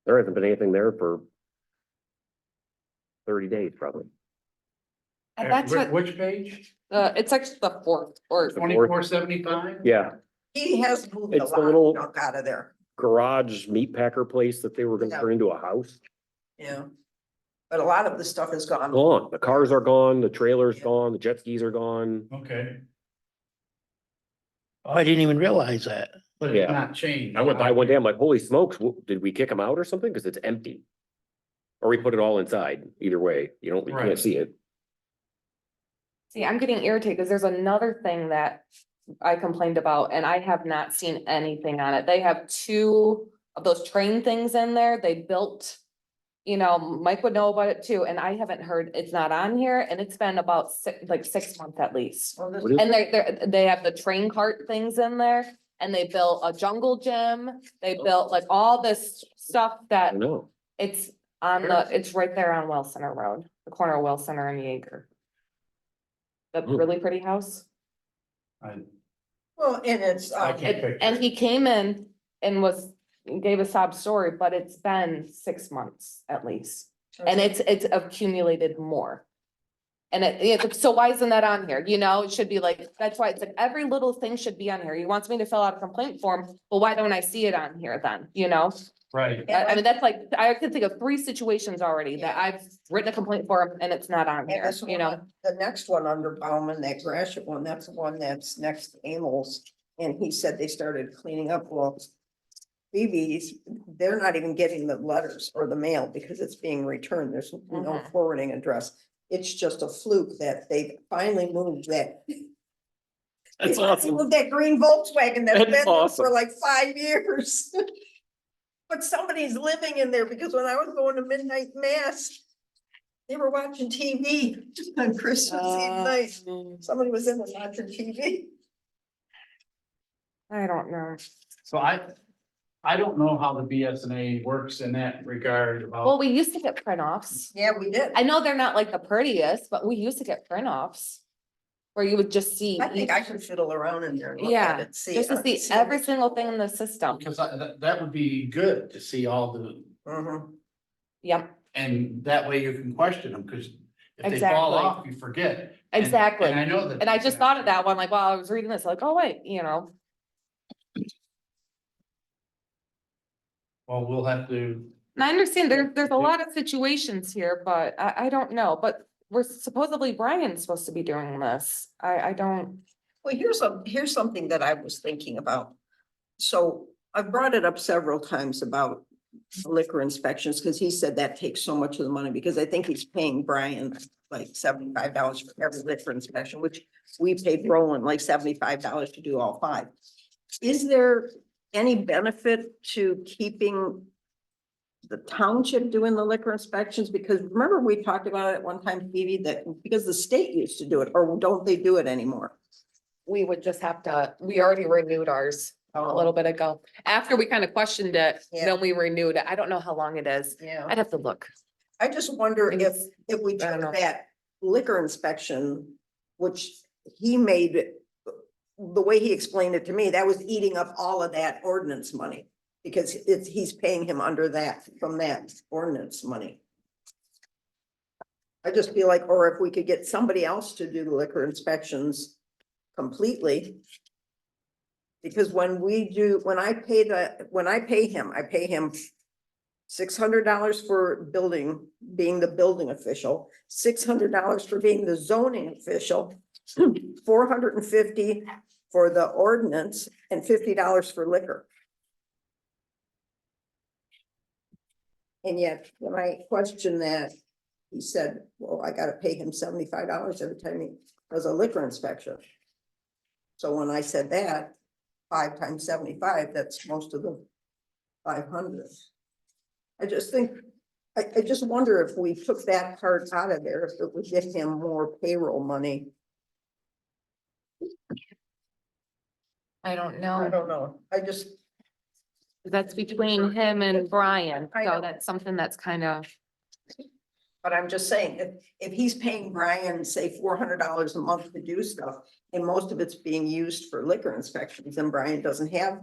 There hasn't been anything there for 30 days, probably. And that's what, Which page? it's like the fourth or, The fourth. 2475? Yeah, He has moved a It's the lot little- of junk out of there, garage meat packer place that they were gonna Yeah. turn into a house. yeah. But a lot of the stuff is gone. Gone. The cars are gone, the trailer's Yeah. gone, the jet skis are gone. Okay, Oh, I didn't even realize that. but Yeah. it's not changed. I went by one day, I'm like, holy smokes, did we kick them out or something? Cause it's empty. Or we put it all inside. Either way, you Right. can't see it. see, I'm getting irritated because there's another thing that I complained about and I have not seen anything on it. They have 2 of those train things in there. They built. You know, Mike would know about it too, and I haven't heard, it's not on here, and it's been about 6 months at least. Well, this- What is And they have the train cart things in there, and they built a jungle gym, they built like all this stuff I that don't know. it's it's right there on Well Center Road, the corner of Well Center and Jaeger. The Hmm. really pretty house. Well, and it's, I can't picture. And he came in and gave a sob story, but it's been 6 months at least. And it's accumulated more. And so why isn't that on here? You know, it should be like, that's why it's like every little thing should be on here. He wants me to fill out a complaint form, well, why don't I see it on here then, you know? Right. I mean, that's like, I can think of 3 situations already that I've written a complaint form and it's not on And here, this you one, know? the next one under Bauman, that Gratiot one, that's the one that's next to Amels. And he said they started cleaning up, well. BB's, they're not even getting the letters or the mail because it's being returned. There's no Mhm. forwarding address. It's just a fluke that they finally moved that. That's They awesome. moved that green Volkswagen that's That's been there awesome. for like 5 years. But somebody's living in there because when I was going to midnight mass, They were watching TV on Christmas Eve night. Somebody was in there watching TV. I don't know. So I don't know how the BSNA works in that regard Well, about, we used to get print offs. Yeah, we did. I know they're not like the prettiest, but we used to get print offs. Where you would just see. I think each- I could fiddle around in there and look Yeah, at it, see. just to see every single thing in the system. because that would be good to see all the, Mhm. Yep, and that way you can question them, because if they fall Exactly. off, you forget. And- exactly. And I know that. And I just thought of that one, like, while I was reading this, like, oh, wait, you know, Well, we'll have to, and I understand there's a lot of situations here, but I don't know, but we're supposedly Brian's supposed to be doing this. I don't, Well, here's something that I was thinking about. So I brought it up several times about liquor inspections, because he said that takes so much of the money, because I think he's paying Brian like $75 for every liquor inspection, which we paid Roland like $75 to do all 5. Is there any benefit to keeping the township doing the liquor inspections? Because remember, we talked about it at one time, Phoebe, that because the state used to do it, or don't they do it anymore? we would just have to, we already renewed ours a little bit ago. After we kind of questioned it, Yeah. then we renewed it. I don't know how long it is. Yeah. I'd have to look. I just wonder if we I don't know. took that liquor inspection, which he made, the way he explained it to me, that was eating up all of that ordinance money. Because he's paying him under that, from that ordinance money. I just feel like, or if we could get somebody else to do the liquor inspections completely. Because when I pay him, I pay him $600 for being the building official, $600 for being the zoning official, $450 for the ordinance, and $50 for liquor. And yet, when I questioned that, he said, well, I gotta pay him $75 every time he does a liquor inspection. So when I said that, 5 times 75, that's most of the 500. I just think, I just wonder if we took that part out of there, if it would get him more payroll money. I don't I know. don't know, I just, That's between him and Brian, I know. so that's something that's kind of, but I'm just saying, if he's paying Brian, say $400 a month to do stuff, and most of it's being used for liquor inspections, and Brian doesn't have,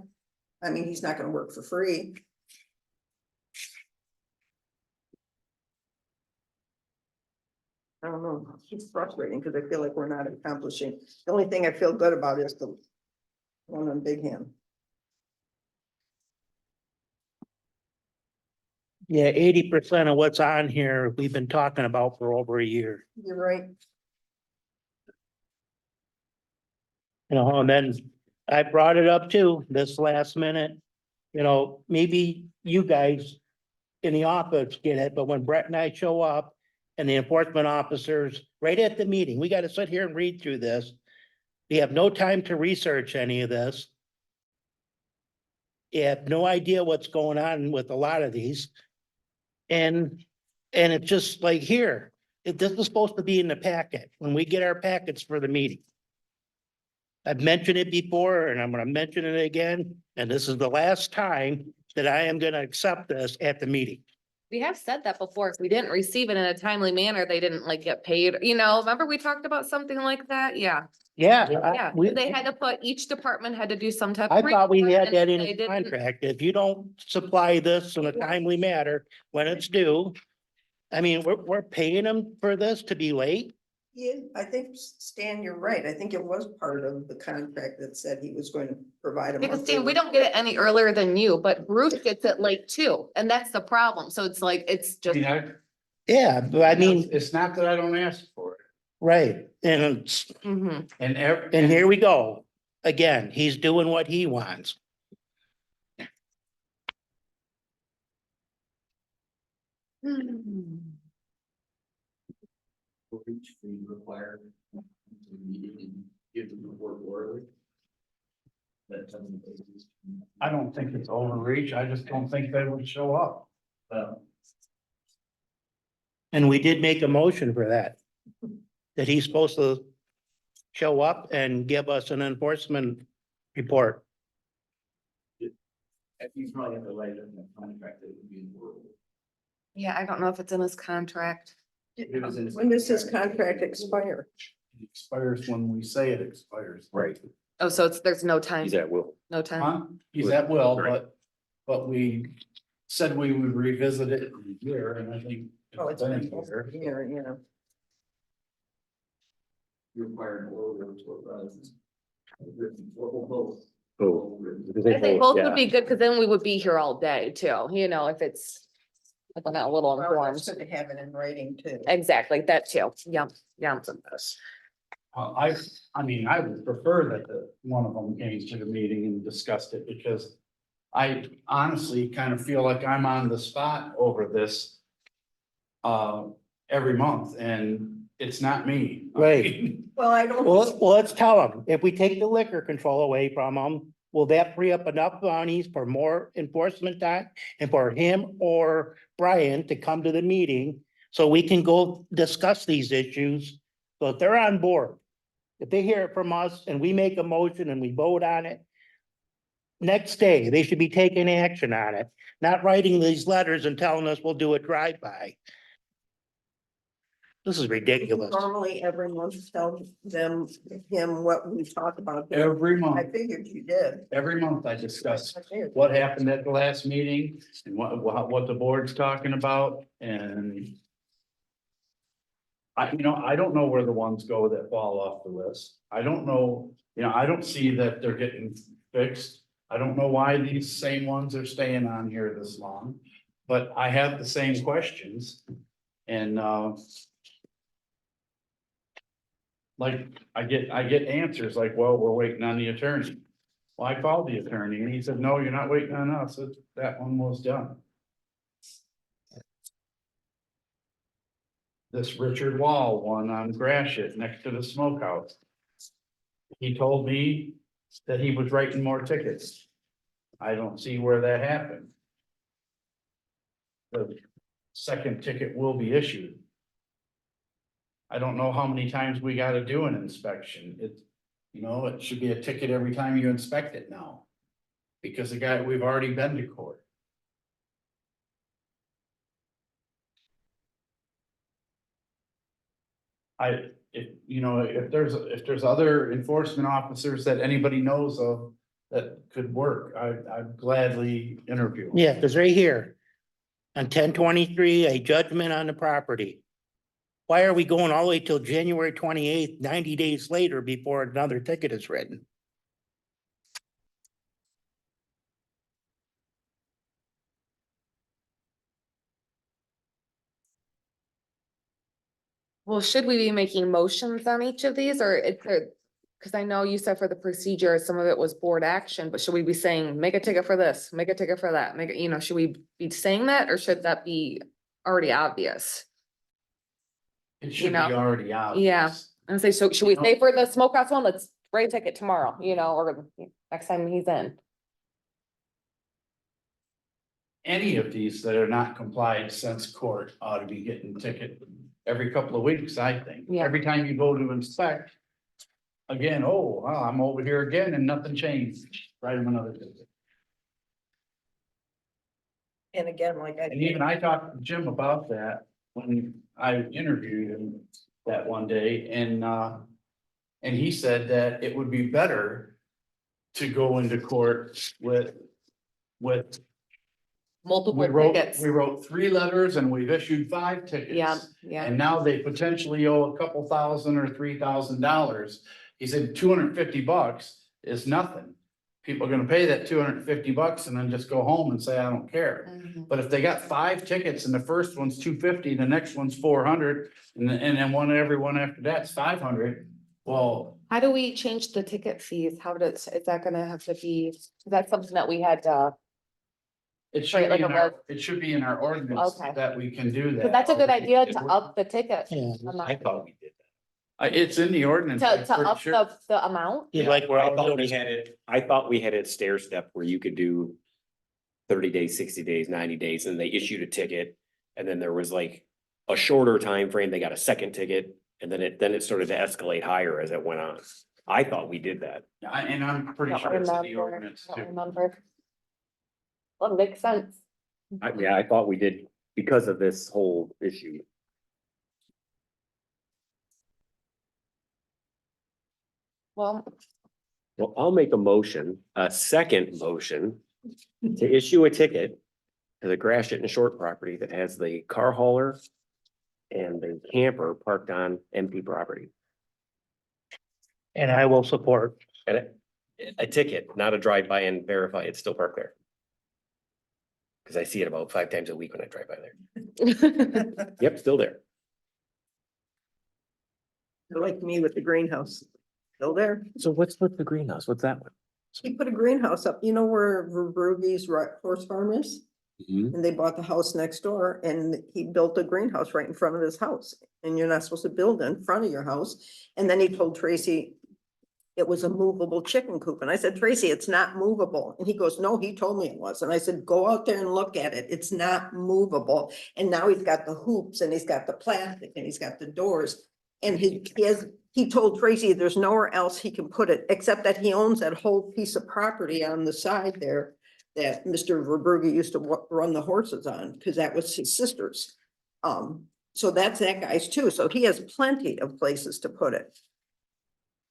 I mean, he's not gonna work for free. I don't know, it's frustrating, because I feel like we're not accomplishing, the only thing I feel good about is the one on Big Hand. Yeah, 80% of what's on here, we've been talking about for over a year. You're right. You know, and then I brought it up too, this last minute. You know, maybe you guys in the office get it, but when Brett and I show up and the enforcement officers, right at the meeting, we gotta sit here and read through this. We have no time to research any of this. You have no idea what's going on with a lot of these. And it's just like here, this is supposed to be in the packet, when we get our packets for the meeting. I've mentioned it before and I'm gonna mention it again, and this is the last time that I am gonna accept this at the meeting. we have said that before. If we didn't receive it in a timely manner, they didn't like get paid, you know, remember we talked about something like that? Yeah. Yeah. Yeah, they had to put, each department had to do some type. I of thought we report, had that and in they a didn't- contract. If you don't supply this in a timely manner when it's due. I mean, we're paying them for this to be late. Yeah, I think Stan, you're right. I think it was part of the contract that said he was going to provide a. Because monthly Dan, we don't get it any earlier than you, but Bruce gets it late too, and that's the problem. So it's like, it's just, Yeah, but I mean, it's not that I don't ask for it. right, and it's, mhm. and here we go. Again, he's doing what he wants. Each we require meeting and give them the work orderly. I don't think it's overreach. I just don't think they would show up. And we did make a motion for that. That he's supposed to show up and give us an enforcement report. You probably have to write in the contract that it would be enforceable. Yeah, I don't know if it's in his contract. When does his contract expire? It expires when we say it expires. Right. Oh, so there's no time, He's at will. no time. Huh? He's at will, Right. but we said we would revisit it in a year, and I think. Oh, it's been a been over a year, yeah. Required Oh. I think both would be good, because then we would be here all day too, you know, if it's. If we're not a little Well, informed. it's good to have it in writing too. Exactly, that too. Yeah, yeah. I mean, I would prefer that one of them came to the meeting and discussed it, because I honestly kind of feel like I'm on the spot over this every month, and it's not me. Right. Well, I don't. Well, let's tell them, if we take the liquor control away from them, will that free up enough monies for more enforcement time? And for him or Brian to come to the meeting, so we can go discuss these issues? So if they're on board, if they hear it from us and we make a motion and we vote on it, next day, they should be taking action on it, not writing these letters and telling us we'll do a drive-by. This is ridiculous. Normally every month tell him what we talked about. Every I month, figured you did. every month I discuss I did. what happened at the last meeting and what the board's talking about, and I don't know where the ones go that fall off the list. I don't know, I don't see that they're getting fixed. I don't know why these same ones are staying on here this long, but I have the same questions. And like, I get answers like, well, we're waiting on the attorney. Well, I called the attorney and he said, no, you're not waiting on us. That one was done. This Richard Wall one on Gratiot next to the smokehouse. He told me that he was writing more tickets. I don't see where that happened. The second ticket will be issued. I don't know how many times we gotta do an inspection. It should be a ticket every time you inspect it now. Because we've already been to court. If there's other enforcement officers that anybody knows of that could work, I'd gladly interview. Yeah, because right here, on 10/23, a judgment on the property. Why are we going all the way till January 28th, 90 days later before another ticket is written? Well, should we be making motions on each of these, or it's, because I know you said for the procedure, some of it was board action, but should we be saying, make a ticket for this, make a ticket for that, should we be saying that, or should that be already obvious? It should be know, already out. Yeah, and say, so should we say for the smokehouse one, let's write a ticket tomorrow, or next time he's in? Any of these that are not complied since court ought to be getting ticket every couple of weeks, I think. Yeah. Every time you go to inspect. Again, oh, wow, I'm over here again and nothing changed, write him another ticket. And again, like I. And even I talked to Jim about that when I interviewed him that one day, and he said that it would be better to go into court with. Multiple tickets. We wrote 3 letters and we've issued 5 tickets. Yeah, yeah. And now they potentially owe a couple thousand or $3,000. He said $250 is nothing. People are gonna pay that $250 and then just go home and say, I don't care. Mhm. But if they got 5 tickets and the first one's $250, the next one's $400, and then every one after that's $500, well. How do we change the ticket fees? Is that gonna have to be, is that something that we had, It should Right, be like in a our, it should be in our ordinance Okay. that we can do that. because that's a good idea to up the ticket. Yeah. amount. I thought we did It's in the ordinance. I'm To pretty up sure. the amount? Yeah, like that. we're I all thought doing we this. had it, I thought we had it stair step where you could do 30 days, 60 days, 90 days, and they issued a ticket. And then there was like a shorter time frame. They got a second ticket, and then it started to escalate higher as it went on. I thought we did that. And I'm pretty Don't sure it's in the remember. ordinance I don't too. remember. Well, makes sense. I thought we did because of this whole issue. Well, Well, I'll make a second motion to issue a ticket to the Gratiot and Short property that has the car hauler and the camper parked on empty property. And I will support. And a ticket, not a drive-by and verify it's still parked there. Cause I see it about 5 times a week when I drive by there. Yep, still there. They're like me with the greenhouse. Still there. So what's with the greenhouse? What's that one? He put a greenhouse up, you know where Verbrugge's horse farm is? And they bought the house next door and he built a greenhouse right in front of his house. And you're not supposed to build in front of your house. And then he told Tracy it was a movable chicken coop. And I said, Tracy, it's not movable. And he goes, no, he told me it was. And I said, go out there and look at it. It's not movable. And now he's got the hoops and he's got the plastic and he's got the doors. And he told Tracy there's nowhere else he can put it, except that he owns that whole piece of property on the side there that Mr. Verbrugge used to run the horses on, because that was his sister's. So that's that guy's too. So he has plenty of places to put it.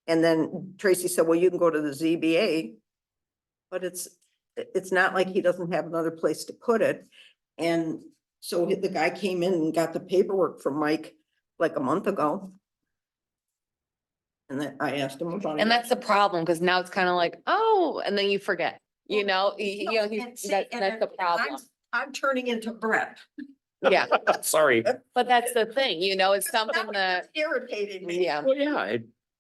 And then Tracy said, well, you can go to the ZBA, but it's not like he doesn't have another place to put it. And so the guy came in and got the paperwork from Mike like a month ago. And then I asked him about it. and that's the problem, because now it's kind of like, oh, and then you forget, you know, No, and see, that's and the problem. I'm turning into Brett. Yeah, Sorry. but that's the thing, you know, it's something Now that, it's irritating me. yeah. Well, yeah,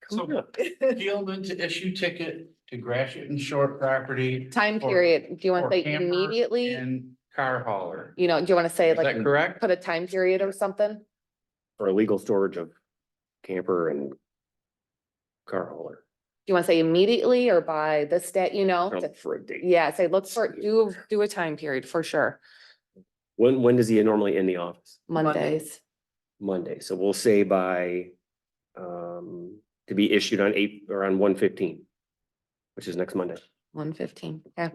come So on. Fielding to issue ticket to Gratiot and Short property. Time for- period, do you want for to say camper immediately? And car hauler. You know, do you want to say Is that like, correct? put a time period or something? For illegal storage of camper and car hauler. Do you want to say immediately or by this stat, you know? Or for a date. Yeah, say, look for, do a time period for sure, When does he normally in the office? Mondays. Monday, so we'll say by, to be issued on 8 or on 1/15, which is next Monday, 1:15, yeah.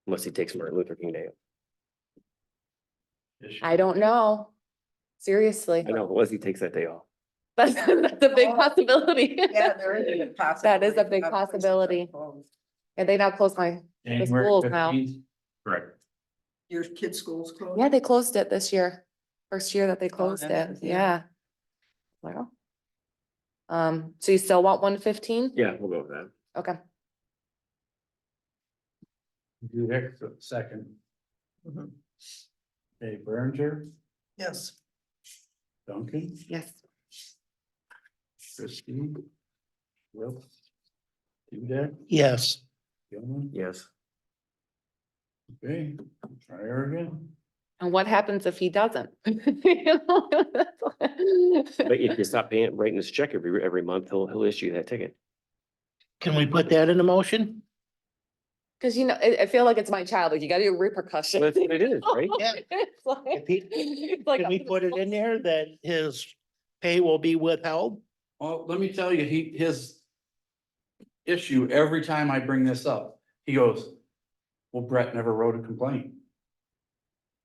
unless he takes Martin Luther King Day. Issue. I don't know. Seriously, I know, unless he takes that day off. that's a big possibility. Yeah, there is a possibility. That is a big possibility. And they now close the January schools now. 15th. Correct. Your kids' schools closed? Yeah, they closed it this year. First year that they closed that it, is, yeah. yeah. Well. So you still want 1:15? Yeah, we'll go with that. Okay, Do that for a second. Mhm. Okay, Berenger, Yes. Duncan, yes. Christie. Will. Do that, Yes. Gilman, Yes. okay, try her again. And what happens if he doesn't? But if you stop paying, writing this check every month, he'll issue that ticket. Can we put that in a motion? Cause you know, I feel like it's my child, like you gotta do repercussion. That's what it is, right? Yeah. It's like- If he- it's like Can we put it in there that his pay will be withheld? Well, let me tell you, his issue, every time I bring this up, he goes, well, Brett never wrote a complaint.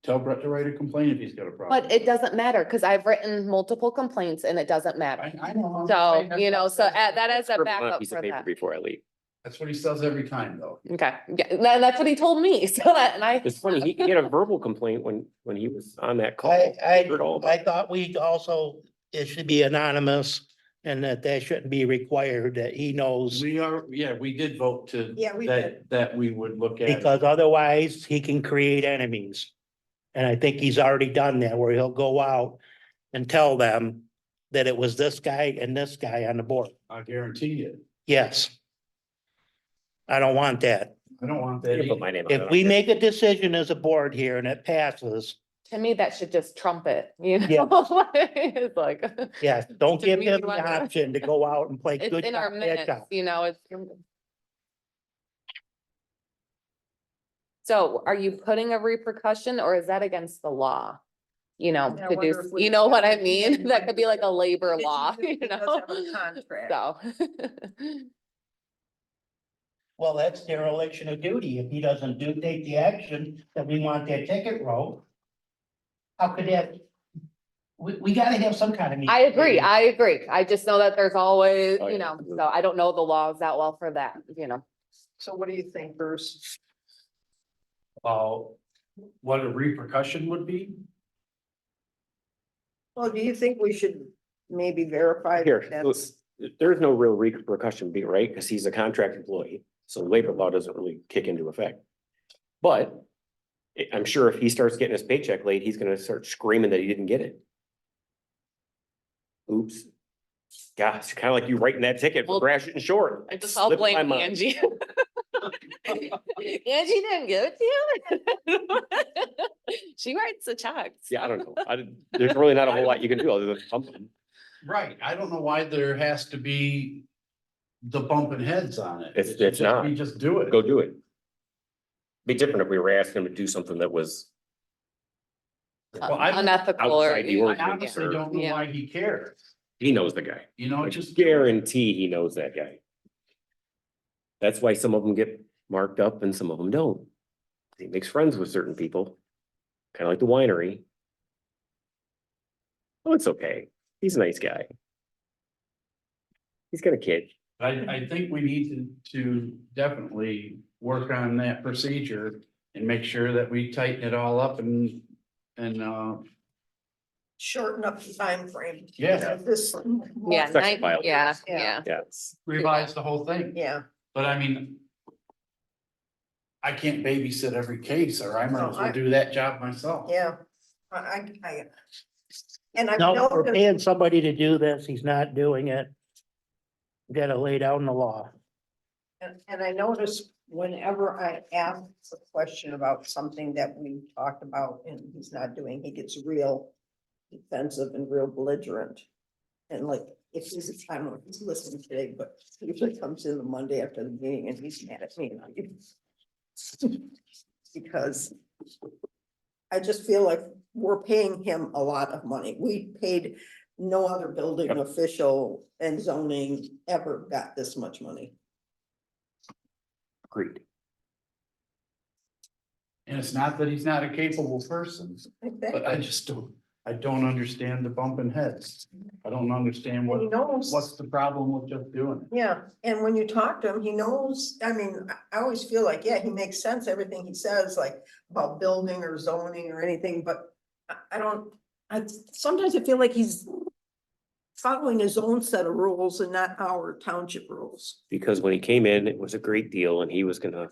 Tell Brett to write a complaint if he's got a problem. But it doesn't matter, cause I've written multiple complaints and it doesn't matter. I know. So, you know, so that is a Scribble on backup piece of for paper that. Before I leave. That's what he says every time, though. Okay, yeah, that's what he told me, so that, and I. It's funny, he had a verbal complaint when he was on that call. I Heard all about it. thought we also, it should be anonymous and that shouldn't be required, that he knows. We did vote to. Yeah, we That we would look at. Because otherwise he can create enemies. And I think he's already done that, where he'll go out and tell them that it was this guy and this guy on the board. I guarantee you. Yes. I don't want that. I don't want that You can put either. my name on it. If we make a decision as a board here and it passes, To me, that should just trump it, you Yeah. know? It's like. yes, don't To give me, him you the wanna- option to go out and play It's good in our cop, bad minutes, cop. you know, it's. So are you putting a repercussion or is that against the law? you know, Yeah, I to wonder do, if we- you know what I yeah, mean? you That could be like a labor He law, does- you he does know? have a contract. So. Well, that's their election of duty. If he doesn't take the action that we want that ticket wrote. How could that? We gotta have some kind of. I agree, I agree. I just know that there's always, Oh, you yeah. know, so I don't know the laws that well for that, you know. So what do you think, Bruce? What a repercussion would be? Well, do you think we should maybe verify Here, that that's, there's no real repercussion be right, because he's a contract employee, so labor law doesn't really kick into effect. But I'm sure if he starts getting his paycheck late, he's gonna start screaming that he didn't get it. Oops. Gosh, kind of like you writing that ticket for Well, Gratiot and Short. I just, I'll Slipped my blame mind. Angie. Angie didn't give it to you? She writes the checks. Yeah, I don't know. There's really not a whole lot you can do other than pump them. Right, I don't know why there has to be the bumping heads on it. It's- It should it's not. be Just do it. Go do it. Be different if we were asking him to do something that was Well, I don't- Unethical or. outside the I ordinance. honestly don't know Yeah. why he cares, He knows the guy. you know, I just. guarantee he knows that guy. That's why some of them get marked up and some of them don't. He makes friends with certain people, kind of like the winery. Oh, it's okay. He's a nice guy. He's got a kid. I think we need to definitely work on that procedure and make sure that we tighten it all up and, shorten up the time frame? Yeah. This. Yeah, Sex file. yeah, Yeah. yeah. Yes. revise the whole thing. Yeah, But I mean, I can't babysit every case, or I might as No, I- well do that job myself. yeah. And I No, know, we're paying somebody to do this. He's not doing it. We gotta lay down the law. and I noticed whenever I ask a question about something that we talked about and he's not doing, he gets real defensive and real belligerent. And like, if he's, I don't know if he's listening today, but he usually comes in the Monday after the meeting and he's mad at me. Because I just feel like we're paying him a lot of money. We paid no other building Yep. official and zoning ever got this much money. Agreed. And it's not that he's not a capable person, but I just I don't understand the bumping heads. I don't understand And he knows. what's the problem with just doing it. Yeah, and when you talk to him, he knows, I mean, I always feel like, yeah, he makes sense, everything he says, like about building or zoning or anything, but I don't, sometimes I feel like he's following his own set of rules and not our township rules. Because when he came in, it was a great deal and he was gonna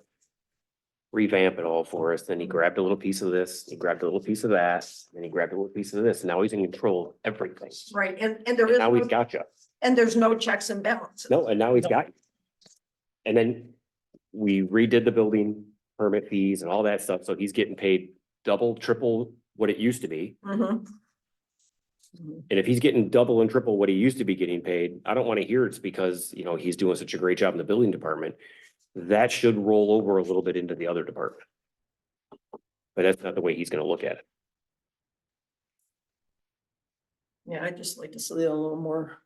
revamp it all for us. Then he grabbed a little piece of this, he grabbed a little piece of that, and he grabbed a little piece of this. And now he's in control of everything. Right, and there And is, now he's no- got you. and there's no checks and balances. No, and now he's got you. And then we redid the building permit fees and all that stuff. So he's getting paid double, triple what it used to be. Mhm. And if he's getting double and triple what he used to be getting paid, I don't want to hear it's because, you know, he's doing such a great job in the building department. That should roll over a little bit into the other department. But that's not the way he's gonna look at it. Yeah, I'd just like to see a little more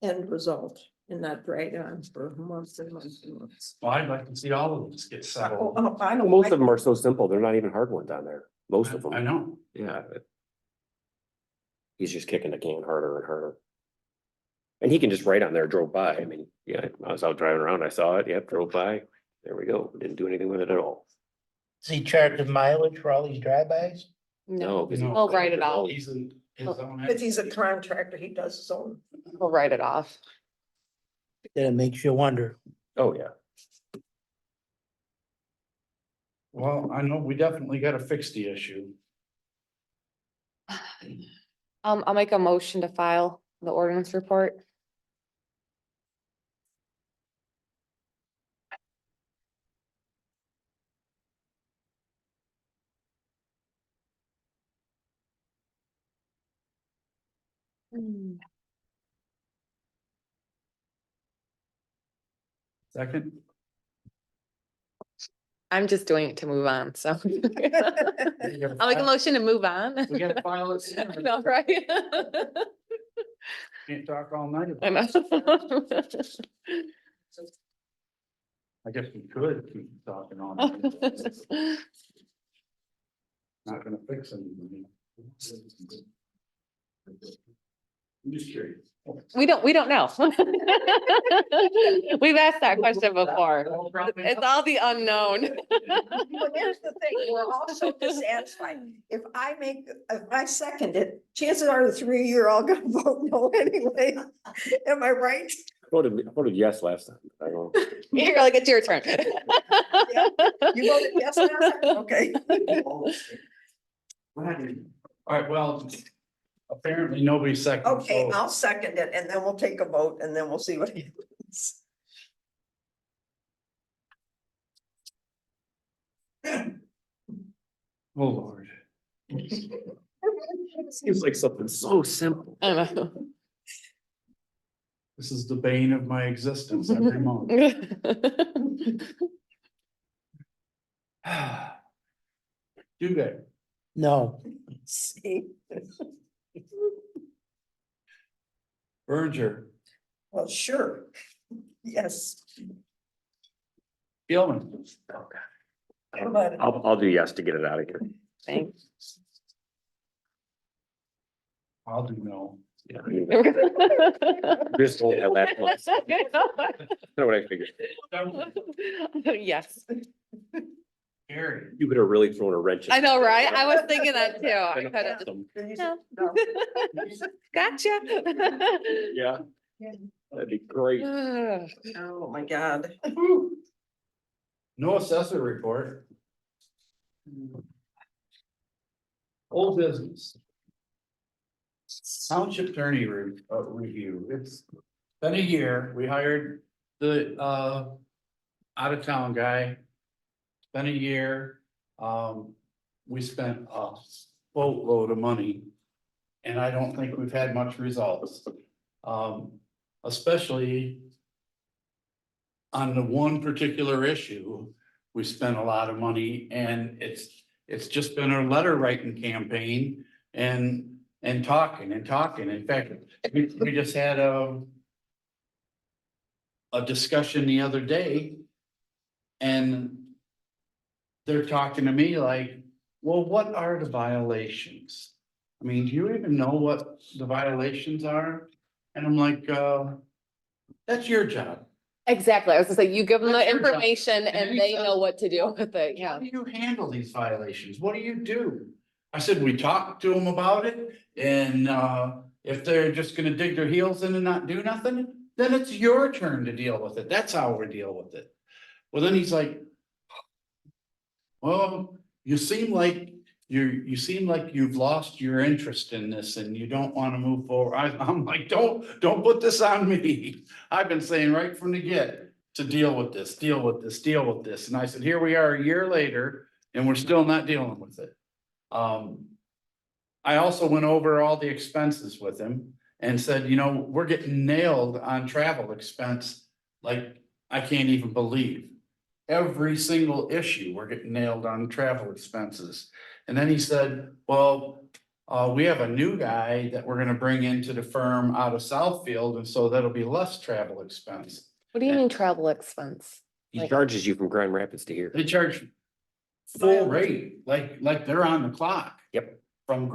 end result and not drag on for months and months and months. Well, I'd like to see all of this get Oh, settled. oh, I Well, don't. most of them are so simple. They're not even hard ones on there. Most of I them. know. Yeah. He's just kicking the can harder and harder. And he can just write on there, drove by. I mean, yeah, I was out driving around. I saw it. Yep, drove by. There we go. Didn't do anything with it at all. Is he charging mileage for all these drive-bys? No, because No. We'll write it off. He's in his own. But he's a contractor, he does his own. We'll write it off. Then it makes you wonder. oh, yeah. Well, I know we definitely gotta fix the issue. I'll make a motion to file the ordinance report. Second, I'm just doing it to move on, so. We gotta I'll make a file- motion to move on. We gotta file it I soon. know, right? Can't talk all night I about it. know. I guess we could keep talking on. It. Not gonna fix anything. I'm just curious. We don't know. We've asked that question before. It's all the unknown. But here's the thing, we're also dissatisfied. If I second it, chances are the three of you are all gonna vote no anyway. Am I right? I voted yes last time. I don't know. You're like, it's your turn. You voted yes last time? Okay. All right, well, apparently nobody seconded. Okay, so- I'll second it and then we'll take a vote and then we'll see what happens. Oh, Lord. Seems like something so simple. I know. This is the bane of my existence every month. Do good. No, See, Berger, well, sure. Yes. Gilman, How about it? I'll do yes to get it out of here. Thanks. I'll do no. Yeah, I mean, this whole last month. That's what I figured. Yes, Gary, You could have really thrown a wrench. in I it. know, right? I was thinking that too. I Been could have awesome. No. No. Gotcha. Yeah. That'd be great. Oh, my God. no assessor report. Old business. Township attorney review, it's been a year, we hired the out of town guy. It's been a year, we spent a boatload of money. And I don't think we've had much results, especially. On the one particular issue, we spent a lot of money and it's just been a letter writing campaign and talking and talking. In fact, we just had a discussion the other day. And they're talking to me like, well, what are the violations? I mean, do you even know what the violations are? And I'm like, that's your job. Exactly. I was gonna say, you give them the That's your job. information And and he they said- know what to do with it. How Yeah. do you handle these violations? What do you do? I said, we talked to them about it and if they're just gonna dig their heels in and not do nothing, then it's your turn to deal with it. That's how we deal with it. Well, then he's like, well, you seem like you seem like you've lost your interest in this and you don't want to move forward. I'm like, don't put this on me. I've been saying right from the get to deal with this, deal with this, deal with this. And I said, here we are a year later and we're still not dealing with it. I also went over all the expenses with him and said, you know, we're getting nailed on travel expense. Like, I can't even believe. Every single issue, we're getting nailed on travel expenses. And then he said, well, we have a new guy that we're gonna bring into the firm out of Southfield, and so that'll be less travel expense. What do you mean travel expense? He Like- charges you from Grand Rapids to here. They charge full rate, like they're on the clock. Yep. From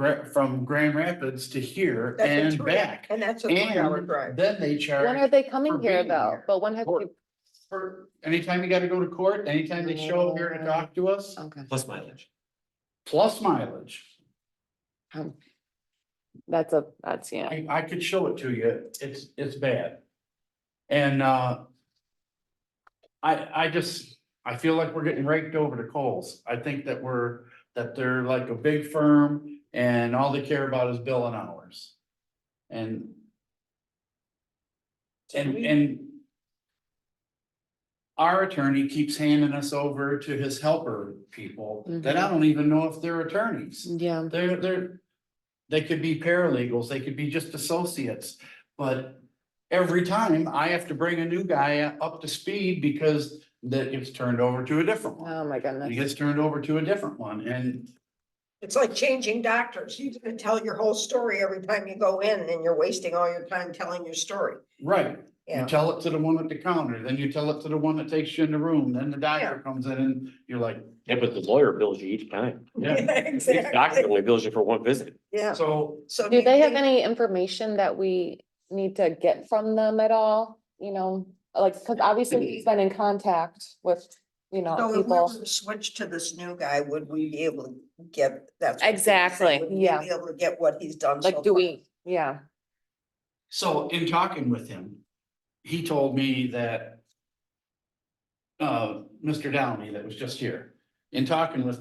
Grand Rapids to here That's a and three- back. And that's a 3-hour And drive. then they charge. When are they coming for here being though? here. But when have Court. you? For anytime you gotta go to court, anytime they show up here to talk to us, Okay. Plus mileage. plus mileage. That's yeah. I could show it to you, it's bad. And, I feel like we're getting raked over the coals. I think that they're like a big firm and all they care about is billing hours. And our attorney keeps handing us over to his helper people that I don't even know if they're attorneys. Yeah. They could be paralegals, they could be just associates, but every time I have to bring a new guy up to speed because that gets turned over to a different one. Oh, my And goodness. it gets turned over to a different one, and It's like changing doctors. You can tell your whole story every time you go in and you're wasting all your time telling your story. right, you Yeah. tell it to the one at the counter, then you tell it to the one that takes you in the room, then the doctor comes in and you're like, Yeah, but the lawyer bills you each time. yeah. The doctor only bills you for one visit. Yeah, So so. Do you they have think- any information that we need to get from them at all? You know, like, cause obviously he's been in contact with, you know, So if we people. were to switch to this new guy, would we be able to get that? Exactly, yeah. Be able to get what he's done. so Like, do far? we, yeah, So in talking with him, he told me that. Mr. Downey that was just here, in talking with,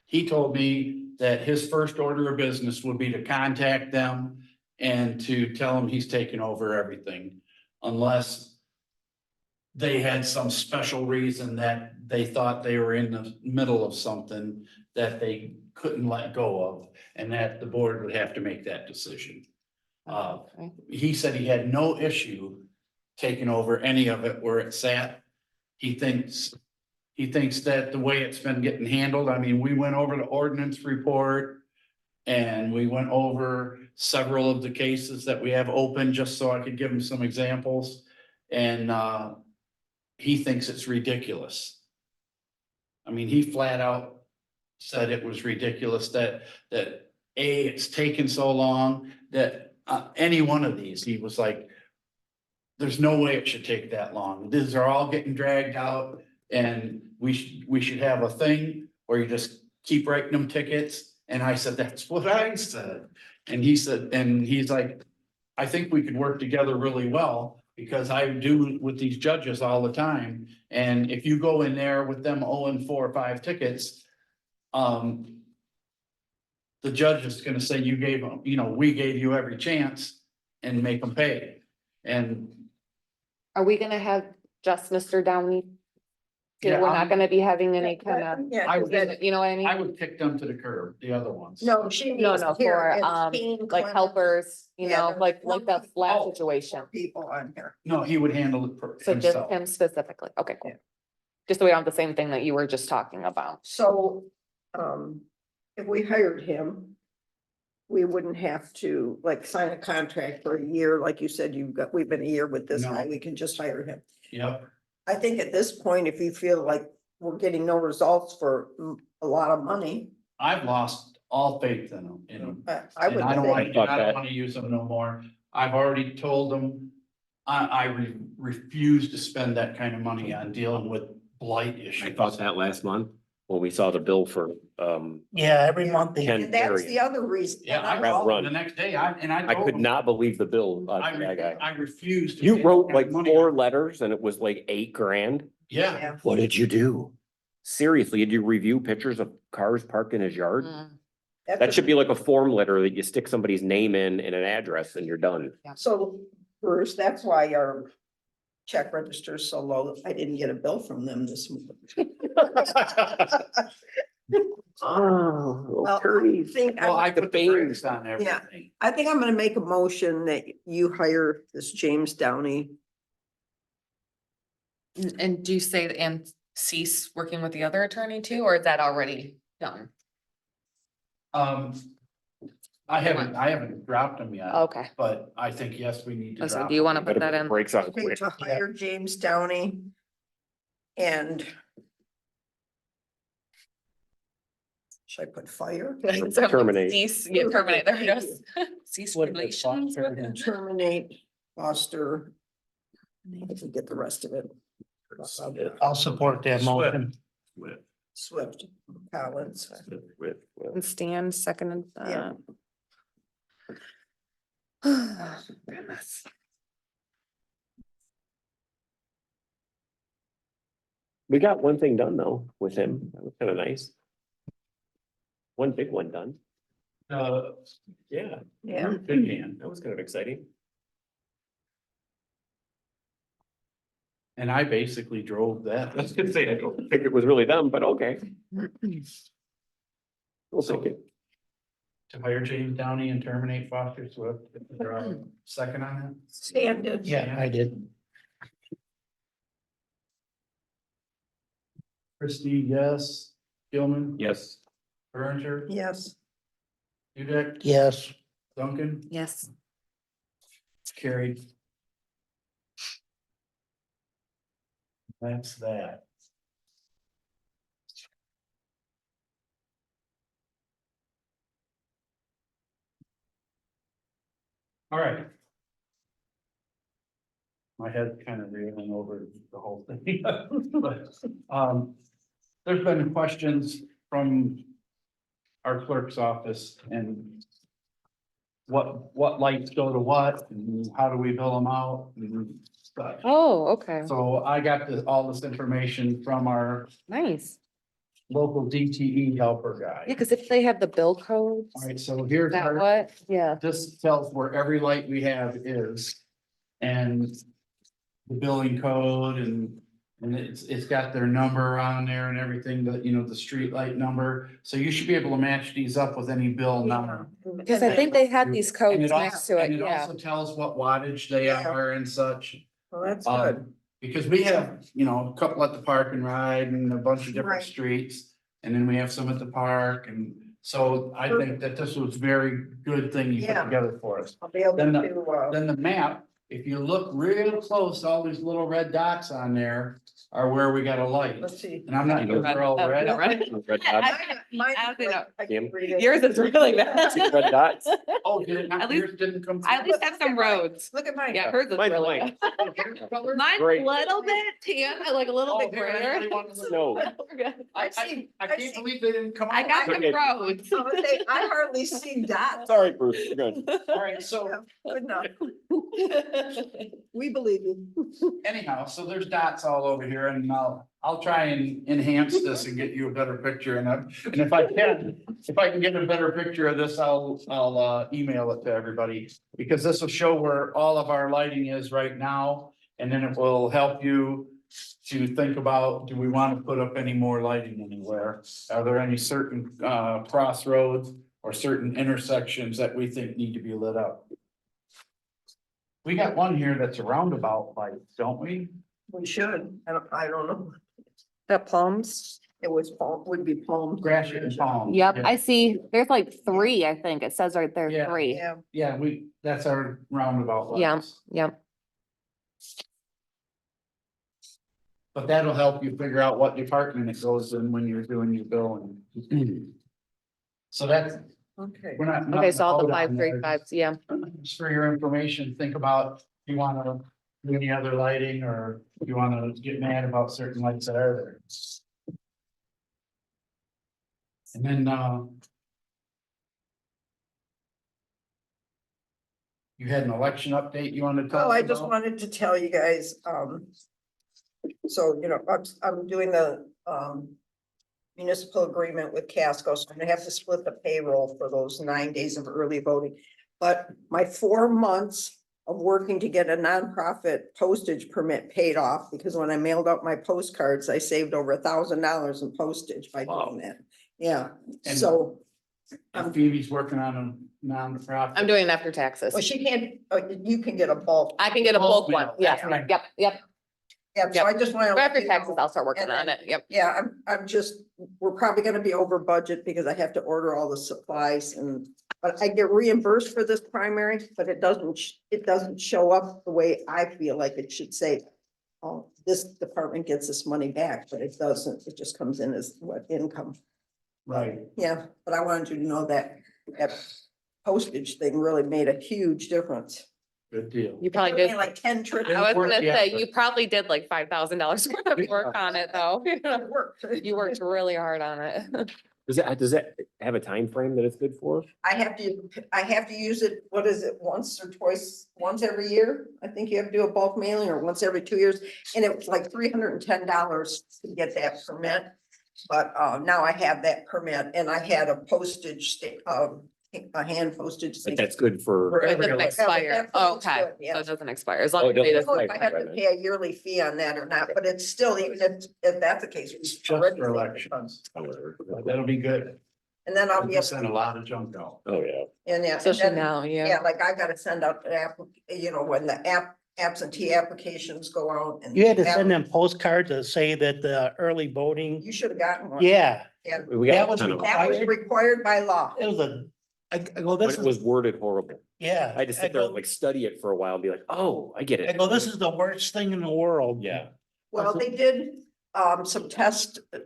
he told me that his first order of business would be to contact them. And to tell them he's taking over everything, unless. They had some special reason that they thought they were in the middle of something that they couldn't let go of, and that the board would have to make that decision. okay. He said he had no issue taking over any of it where it sat. He thinks that the way it's been getting handled, I mean, we went over the ordinance report. And we went over several of the cases that we have open, just so I could give him some examples. And he thinks it's ridiculous. I mean, he flat out said it was ridiculous that it's taken so long, that any one of these, he was like, there's no way it should take that long. These are all getting dragged out, and we should have a thing where you just keep writing them tickets. And I said, that's what I said. And he said, and he's like, I think we could work together really well, because I do with these judges all the time. And if you go in there with them owing 4 or 5 tickets, the judge is gonna say you gave them, we gave you every chance, and make them pay. And Are we gonna have just Mr. Downey? Yeah, We're not gonna be having any kind of, Yeah, I 'cause would- that- you know what I mean? I would kick them to the curb, the other ones. No, she. No, needs no, here, for, and Kane, like Clemens, helpers, you Yeah, know, there's like one the flat Oh. situation. People on here. No, he would handle it for So just himself. him specifically, okay, cool. Yeah. Just so we don't have the same thing that you were just talking about. So, if we hired him, we wouldn't have to like sign a contract for a year, like you said, we've been a year with this guy, No. we can just hire him. Yep, I think at this point, if you feel like we're getting no results for a lot of money, I've lost all faith in them, I would And I don't think. want, Thought I don't that. want to use them no more. I've already told them, I refuse to spend that kind of money on dealing with blight issues. I thought that last month when we saw the bill for, Yeah, every Yeah. month they. Ken And that's Perry. the other reason. Yeah, I And Round called run. them the next day, I I told could them, not believe the bill on I that guy. refused. to You take wrote that like money 4 on- letters and it was like 8 grand. Yeah, Yeah. What did you do? Seriously, did you review pictures of cars parked in his yard? Mm, That should be like a form letter that you stick somebody's name in and an address and you're done. So, Bruce, that's why our check register is so low. I didn't get a bill from them this month. Oh, Well, I think, well, I I put the brakes on everything. think I'm gonna make a motion that you hire this James Downey. And do you say and cease working with the other attorney too, or is that already done? I haven't dropped them yet, Okay, but I think, yes, we need to so drop. do you wanna them. put Better that put in? brakes on Okay, quick. to hire James Downey. And. Should I put fire? Terminate. Cease, yeah, terminate, there it Thank goes. Cease What is it, relations with foster? it. Terminate, foster. I can get the rest of it. I'll support that motion. Swift, Collins. And Stan seconded Yeah. that. Goodness. We got one thing done though with him. That was kind of nice. One big one done. Yeah, Yeah, Good hand. that was kind of exciting. And I basically drove that. I was gonna say, I don't think it was really them, but okay. We'll take it. To hire James Downey and terminate Foster Swift. Second on that? Stan did. Yeah, I did. Christie, yes. Gilman. Yes. Berenger. Yes, Dudek. Yes, Duncan. Yes. Carried. That's that. All right. My head's kind of reeling over the whole thing. But, there's been questions from our clerk's office and what lights go to what, and how do we bill them out and such. Oh, okay, So I got all this information from our nice. local DTE helper guy. Yeah, because if they have the bill codes, All right, so is here's that our, what? Yeah. this tells where every light we have is. And the billing code and it's got their number on there and everything, the street light number. So you should be able to match these up with any bill number. Because I think they had these And codes it next to and it, it yeah. also tells what wattage they Yeah. are and such. well, that's good. Because we have, a couple at the park and ride and a bunch of different Right. streets. And then we have some at the park, and so I think that this was very good thing you put Yeah. together for us. I'll be able Then to, Then the map, if you look real close, all these little red dots on there are where we got a light. let's see. And I'm not sure they're all red. Red dots. Mine- I don't know. I Kim? can read it. Yours is really bad. See the red dots? Oh, did it not, At least- yours didn't come? I at least have some roads. Look at mine. Yeah, hers is Mine's really blank. bad. Mine's a Great. little bit tan, like a little Oh, bit here, grayer. anybody want to- No. We're good. I I can't see. believe they didn't come out. I got some Okay. roads. I would say, I hardly see dots. Sorry, Bruce, you're good. All right, so Good enough. We believe you. anyhow, so there's dots all over here and I'll try and enhance this and get you a better picture and if I can get a better picture of this, I'll email it to everybody. Because this will show where all of our lighting is right now, and then it will help you to think about, do we want to put up any more lighting anywhere? Are there any certain crossroads or certain intersections that we think need to be lit up? We got one here that's a roundabout light, don't we? We should. I don't know. The palms? It was palm, would be palm. Grass and palm. Yep, Yeah. I see, there's like three, I think, it says right there, Yeah. three. Yeah, Yeah, that's our roundabout Yeah. lights. Yep, But that'll help you figure out what department it goes in when you're doing your billing. So that's, okay. we're not. okay, so all the nothing to vote on 535s, yeah. there. Just for your information, think about, if you wanna do any other lighting, or if you wanna get mad about certain lights that are there. And then, you had an election update you wanted to tell Oh, us I just about? wanted to tell you guys, so, I'm doing the, municipal agreement with Casco, so I'm gonna have to split the payroll for those 9 days of early voting. But my 4 months of working to get a nonprofit postage permit paid off, because when I mailed out my postcards, I saved over $1,000 in postage by doing that. Yeah, And- so, And Phoebe's working on a nonprofit. I'm doing it after taxes. well, she can't, you can get a bulk. I can get a bulk one, mail, yeah, that's right. yep. Yeah, so I just wanna. But after let you know. taxes, I'll start working And on then- it, yep. Yeah, I'm just, we're probably gonna be over budget because I have to order all the supplies but I get reimbursed for this primary, but it doesn't show up the way I feel like it should say. Oh, this department gets this money back, but it doesn't, it just comes in as what income. Right. Yeah, but I wanted you to know that postage thing really made a huge difference. Good deal. You It probably took me did, like 10 trips. I was gonna Yeah. say, you probably did like $5,000 worth of work on it, though. It worked. You worked really hard on it. Does that have a time frame that it's good for? I have to use it, what is it, once or twice, once every year? I think you have to do a bulk mailing or once every 2 years. And it was like $310 to get that permit. But now I have that permit and I had a postage a hand postage. But stamp. that's good for, It doesn't Yeah, expire, that one's okay, good, yeah. so it doesn't expire, as Oh, long it as they doesn't just. I don't know if I have to pay a yearly fee on that or not, but it's still, even if that's the case. It's just for elections. That'll be good. And then I'll be We able send a lot of junk out. oh, yeah. and yeah. and Especially then- now, Yeah, yeah. like I gotta send out the app, when the absentee applications go out and. You had to send them postcards to say that the early voting, You should have gotten one. yeah, Yeah, We that got was a ton of them, that was required. required by law. It was I go, but this it was is, worded horrible. yeah. I had to sit there and like study it for a while and be like, oh, I get I it. go, this is the worst thing in the world. Yeah. Well, they did,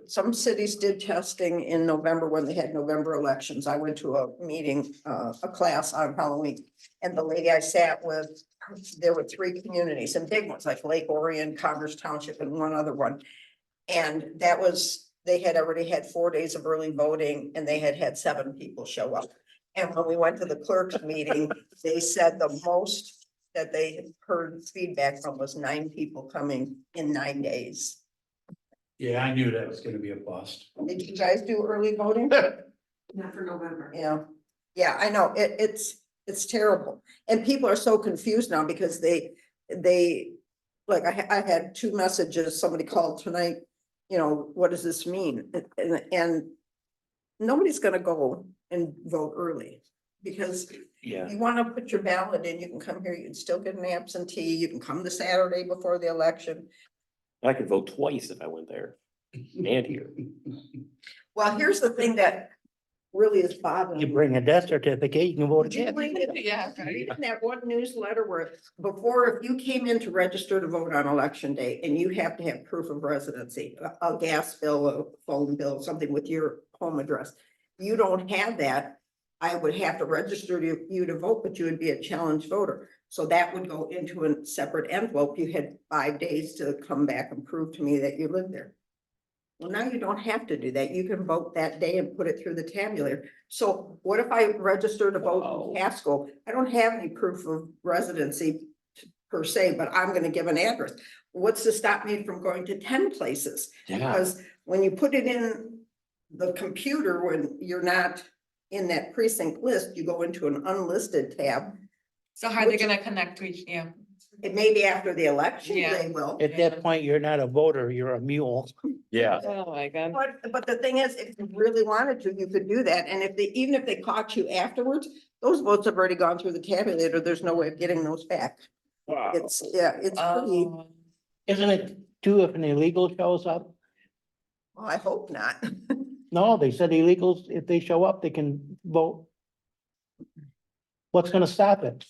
some cities did testing in November when they had November elections. I went to a meeting, a class on Halloween. And the lady I sat with, there were 3 communities and big ones like Lake Orion, Commerce Township and one other one. And that was, they had already had 4 days of early voting and they had 7 people show up. And when we went to the clerk's meeting, they said the most that they had heard feedback from was 9 people coming in 9 days. Yeah, I knew that was gonna be a bust. Did you guys do early voting? Not for November. Yeah, yeah, I know, it's terrible, and people are so confused now because they, like, I had 2 messages, somebody called tonight, you know, what does this mean? And nobody's gonna go and vote early, because Yeah. you wanna put your ballot in, you can come here, you can still get an absentee, you can come the Saturday before the election. I could vote twice if I went there and here. Well, here's the thing that really is bothering. You bring a death certificate, you can vote Did you again. read it? Yeah, Read in that one newsletter where before, if you came in to register to vote on election day and you have to have proof of residency, a gas bill, a phone bill, something with your home address. You don't have that, I would have to register you to vote, but you would be a challenged voter. So that would go into a separate envelope. You had 5 days to come back and prove to me that you lived there. Well, now you don't have to do that. You can vote that day and put it through the tabulator. So what if I register to vote in Casco? I don't have any proof of residency per se, but I'm gonna give an address. What's to stop me from going to 10 places? Yeah. Because when you put it in the computer, when you're not in that precinct list, you go into an unlisted tab. So how are they Which- gonna connect to each, yeah, It may be after the election, Yeah. they will. At that point, you're not a voter, you're a mule. Yeah. Oh, my God. But the thing is, if you really wanted to, you could do that. And if they, even if they caught you afterwards, those votes have already gone through the tabulator. There's no way of getting those back. Wow. It's, yeah, it's pretty, oh, Isn't it too if an illegal shows up? well, I hope not. No, they said illegals, if they show up, they can vote. What's gonna stop it?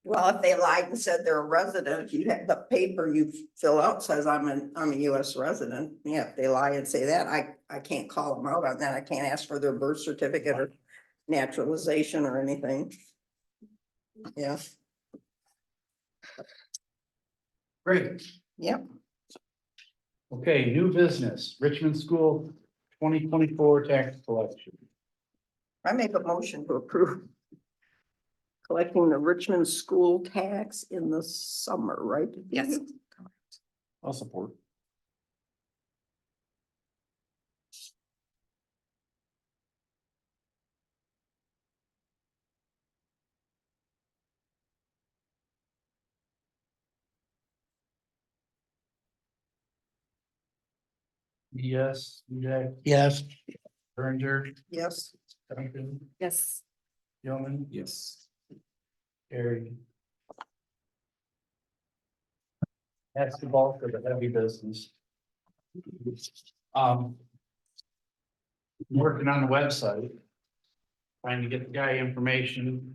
Well, if they lied and said they're a resident, you have the paper you fill out says I'm a US resident. Yeah, if they lie and say that, I can't call them out on that. I can't ask for their birth certificate or naturalization or anything. Yeah, Great. yep. Okay, new business, Richmond School 2024 tax collection. I make a motion to approve collecting the Richmond school tax in the summer, right? yes. I'll support. Yes, Jack, Yes, Berenger, Yes, Duncan, Yes. Yeoman, Yes. Harry. That's the bulk of the heavy business. Working on the website. Trying to get the guy information.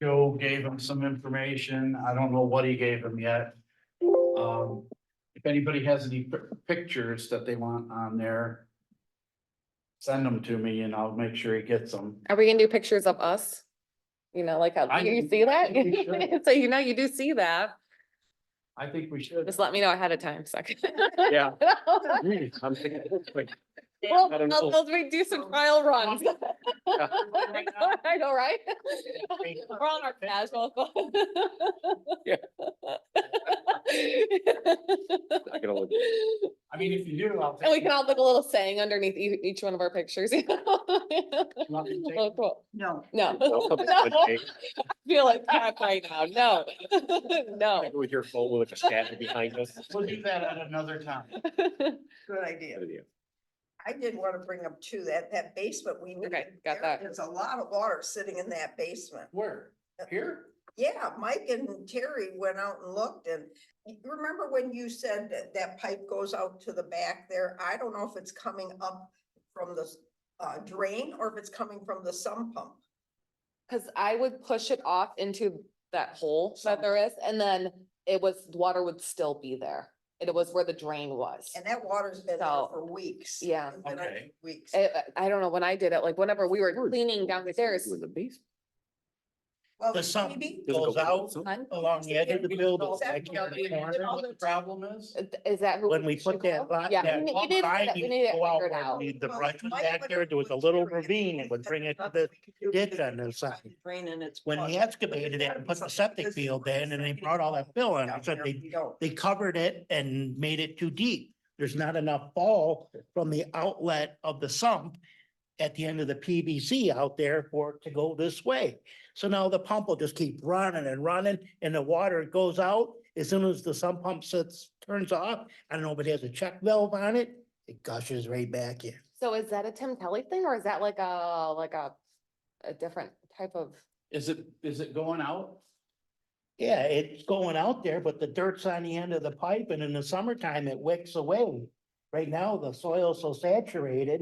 Joe gave him some information. I don't know what he gave him yet. If anybody has any pictures that they want on there. Send them to me and I'll make sure he gets them. Are we gonna do pictures of us? You know, like, how you see that? think we should. So you know, you do see that. I think we should. Just let me know ahead of time, so. Yeah. I'm thinking, like, Well, I don't know. we do some trial runs. I know, right? We're on our casual. Yeah. I can only, I mean, if you do, I'll. And we can all put a little saying underneath each one of our pictures. You know? Want me to take Oh, cool. no. No, I'll come no, with a- I feel like crap right now, no, no. with your phone with a statue behind us. We'll do that at another time. Good idea. Idea. I did want to bring up too, that basement we need. Okay, got that. There's a lot of water sitting in that basement. Where? Here? Yeah, Mike and Terry went out and looked, and you remember when you said that that pipe goes out to the back there? I don't know if it's coming up from the drain or if it's coming from the sump pump. Cause I would push it off into that hole that there is, and then water would still be there. It was where the drain was. And that water's been there So, for weeks. yeah. It's been there Okay. for Weeks. I don't know, when I did it, like whenever we were cleaning downstairs, In the basement. Well, The sump maybe, Does it goes go- out Hun? along the edge of the building. Is that back here in the You know corner. what the problem is? is that who? When we put that line, Yeah, that we need line to used get to go out figured where out. the brush was back there, there was a little ravine, it would bring it to the ditch on the side. Drain and it's. When he excavated it and put the septic field in and they brought all that fill in, I said they covered it and made it too deep. There's not enough fall from the outlet of the sump at the end of the PVC out there for it to go this way. So now the pump will just keep running and running and the water goes out. As soon as the sump pump turns off, I don't know if it has a check valve on it, it gushes right back in. So is that a Tim Kelly thing, or is that like a different type of? Is it going out? Yeah, it's going out there, but the dirt's on the end of the pipe and in the summertime it wicks away. Right now, the soil's so saturated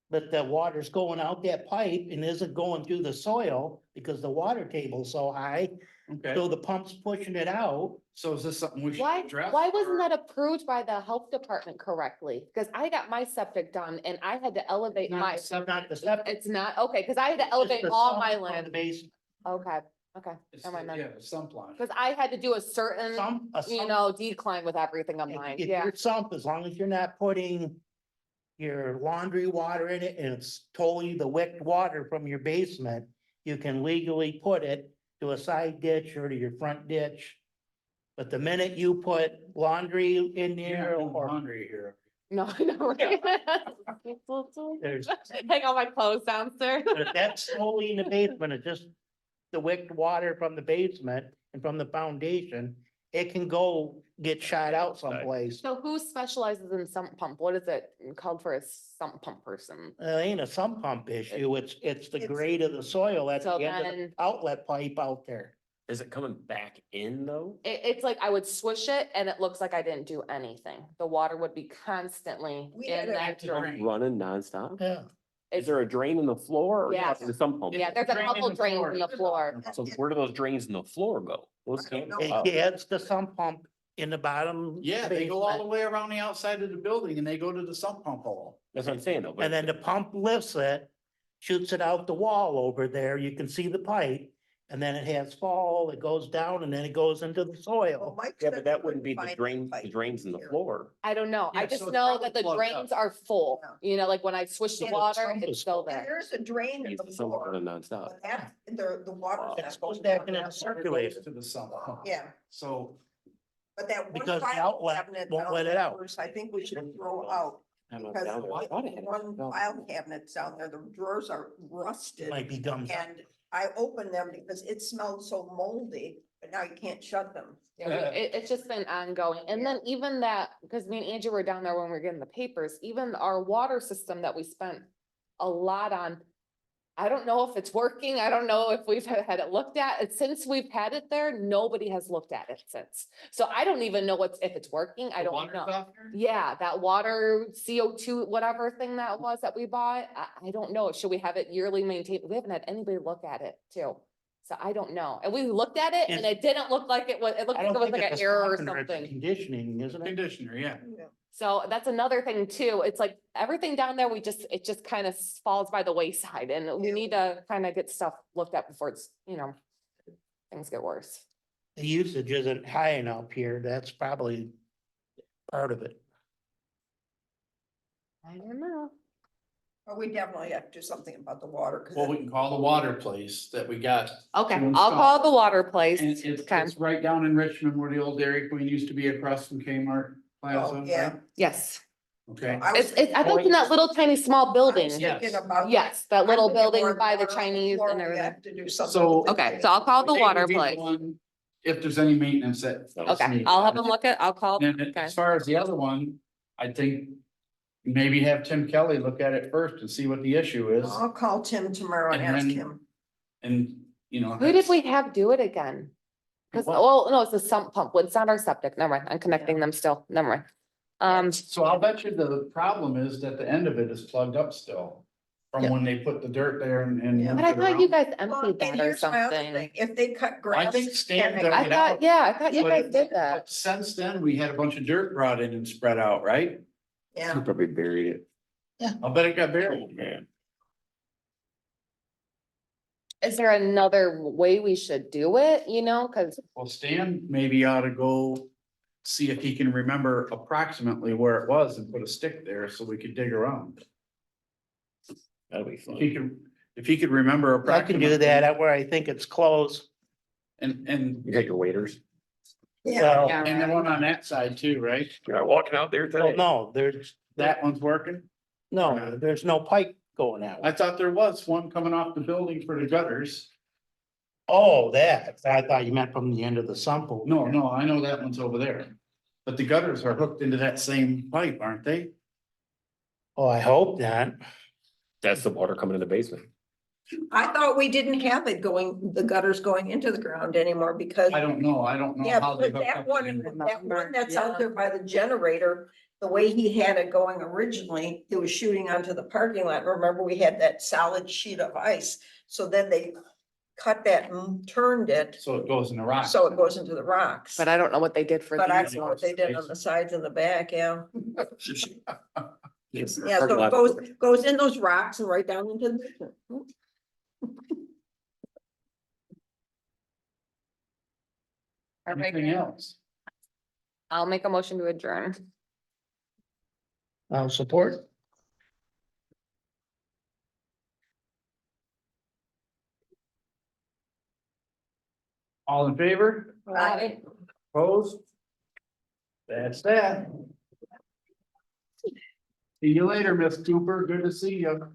that the water's going out that pipe and isn't going through the soil because the water table's so high. Okay, So the pump's pushing it out. so is this something we should Why, address? why wasn't or- that approved by the health department correctly? Cause I got my septic done and I had to elevate my, It's not the septic. it's not, okay, cause I had to It's elevate the all sump my from land. The basement. Okay, okay, It's never mind the- then. Yeah, the sump line. Cause I had to do a certain, A you sump- know, decline with everything on if- mine, If yeah. your sump, as long as you're not putting your laundry water in it and it's totally the wicked water from your basement, you can legally put it to a side ditch or to your front ditch. But the minute you put laundry in You're there not doing or laundry here. No, I know, right? there's, Take all my clothes downstairs. but if that's totally in the basement, it's just the wicked water from the basement and from the foundation, it can go get shot out someplace. So who specializes in sump pump? What is it called for a sump pump person? It ain't a sump pump issue, it's the It's- grade of the soil at So the end of the then- outlet pipe out there. Is it coming back in though? It's like I would swish it and it looks like I didn't do anything. The water would be constantly We had in a- that drain. Running nonstop? Yeah. Is there a drain in the floor or Yeah. the sump pump? Yeah, there's a Drain in couple the drains floor. in the floor. So where do those drains in the floor go? Those I don't can't know. go It out. gets the sump pump in the bottom. Yeah, they go all the basement, way around the outside of the building and they go to the sump pump hole. That's what I'm saying though. but- And then the pump lifts it, shoots it out the wall over there, you can see the pipe. And then it has fall, it goes down and then it goes into the Well, soil. Mike Yeah, said but that he wouldn't be couldn't the find drain, pipe the drains in the here. floor. I don't know. I Yeah, just so it's know probably that the plugged up. drains are full. Yeah. You know, like when I swish the Yeah, the water, sump it's is still And there. there's a drain in Use the the sump floor, running nonstop. but that, the water. Wow. It's goes back in that circulator. To the sump pump. Yeah, So. but that one Because the file outlet cabinet won't let it out. downstairs, I think we should throw out, I'm not because down there. I thought it had- one no. file cabinets down there, the drawers are rusted. Might be gummed up. And I opened them because it smelled so moldy, but now you can't shut them. Yeah, it's just been ongoing. And then even that, because me and Angie were down there when we were getting the papers, even our water system that we spent a lot on. I don't know if it's working. I don't know if we've had it looked at. And since we've had it there, nobody has looked at it since. So I don't even know if it's working. I the don't water's know. off here? Yeah, that water CO2, whatever thing that was that we bought, I don't know. Should we have it yearly maintained? We haven't had anybody look at it too. So I don't know. And we looked at it and it didn't look like it was, it looked I like it don't was think like it's an a error or softener, it's a something. conditioning, isn't it? Conditioner, yeah. So that's another thing too. It's like everything down there, it just kind of falls by the wayside and we need to kind of get stuff looked at before it's, you know, things get worse. The usage isn't high enough here, that's probably part of it. I don't know. But we definitely have to do something about the water. 'cause Well, we can call the water place that we got. Okay, To I'll install. call the water place. And it's, Okay, it's right down in Richmond where the old Dairy Queen used to be across from Kmart Plaza. Oh, yeah. right? yes. Okay. I was I think in that little tiny small building. I was thinking about. Yes, that I'm little thinking building more by the water on Chinese floor, and we everything. have to do something So- with Okay, it. so I'll call the They water would be the place. one If there's any maintenance that. that's Okay, needed. I'll have them look at, I'll call, And okay. as far as the other one, I think maybe have Tim Kelly look at it first and see what the issue is. I'll call Tim tomorrow and And ask then- him. And you know. Who did we have do it again? Cause, What? well, no, it's the sump pump. It's not our septic. Never mind. I'm connecting them still. Never mind. So I'll bet you the problem is that the end of it is plugged up still. From Yeah. when they put the dirt there and. Yeah. But I moved it thought you around. guys Well, emptied and that or here's my other something. thing, if they cut grass. I think Stan and they- dug I it thought, out. yeah, I thought you But- guys did that. But since then, we had a bunch of dirt brought in and spread out, right? Yeah, Probably buried it. I'll bet it got buried. Man. Is there another way we should do it, you know, cause Well, Stan maybe ought to go see if he can remember approximately where it was and put a stick there so we could dig around. That'll be If fun. he could, if he could remember I can approximately. do that at where I think it's closed. And You got your waiters? yeah, Well, Yeah, and the right. one on that side too, right? You're not walking out there well, today? no, there's, That one's working? no, there's no pipe going out. I thought there was one coming off the building for the gutters. Oh, that, I thought you meant from the end of the sump. over No, there. no, I know that one's over there. But the gutters are hooked into that same pipe, aren't they? Oh, I hope not. That's the water coming in the basement. I thought we didn't have it going, the gutters going into the ground anymore because. I don't know Yeah, how they but hooked that up. one, to that one that's Yeah. out there by the generator, the way he had it going originally, it was shooting onto the parking lot. Remember, we had that solid sheet of ice. So then they cut that and turned it, So it goes in the rock. so it goes into the rocks. but I don't know what they did for But I these don't know what ones. they did on the sides and the back, yeah. Yes. Yeah, so it goes in those rocks and right down into the basement. Anything else? I'll make a motion to adjourn. I'll support. All in favor? Aye. Opposed? That's that. See you later, Miss Cooper. Good to see you.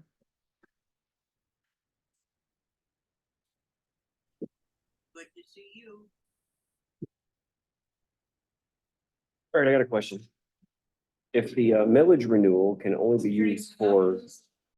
Good to see you. All right, I got a question. If the millage renewal can only be used for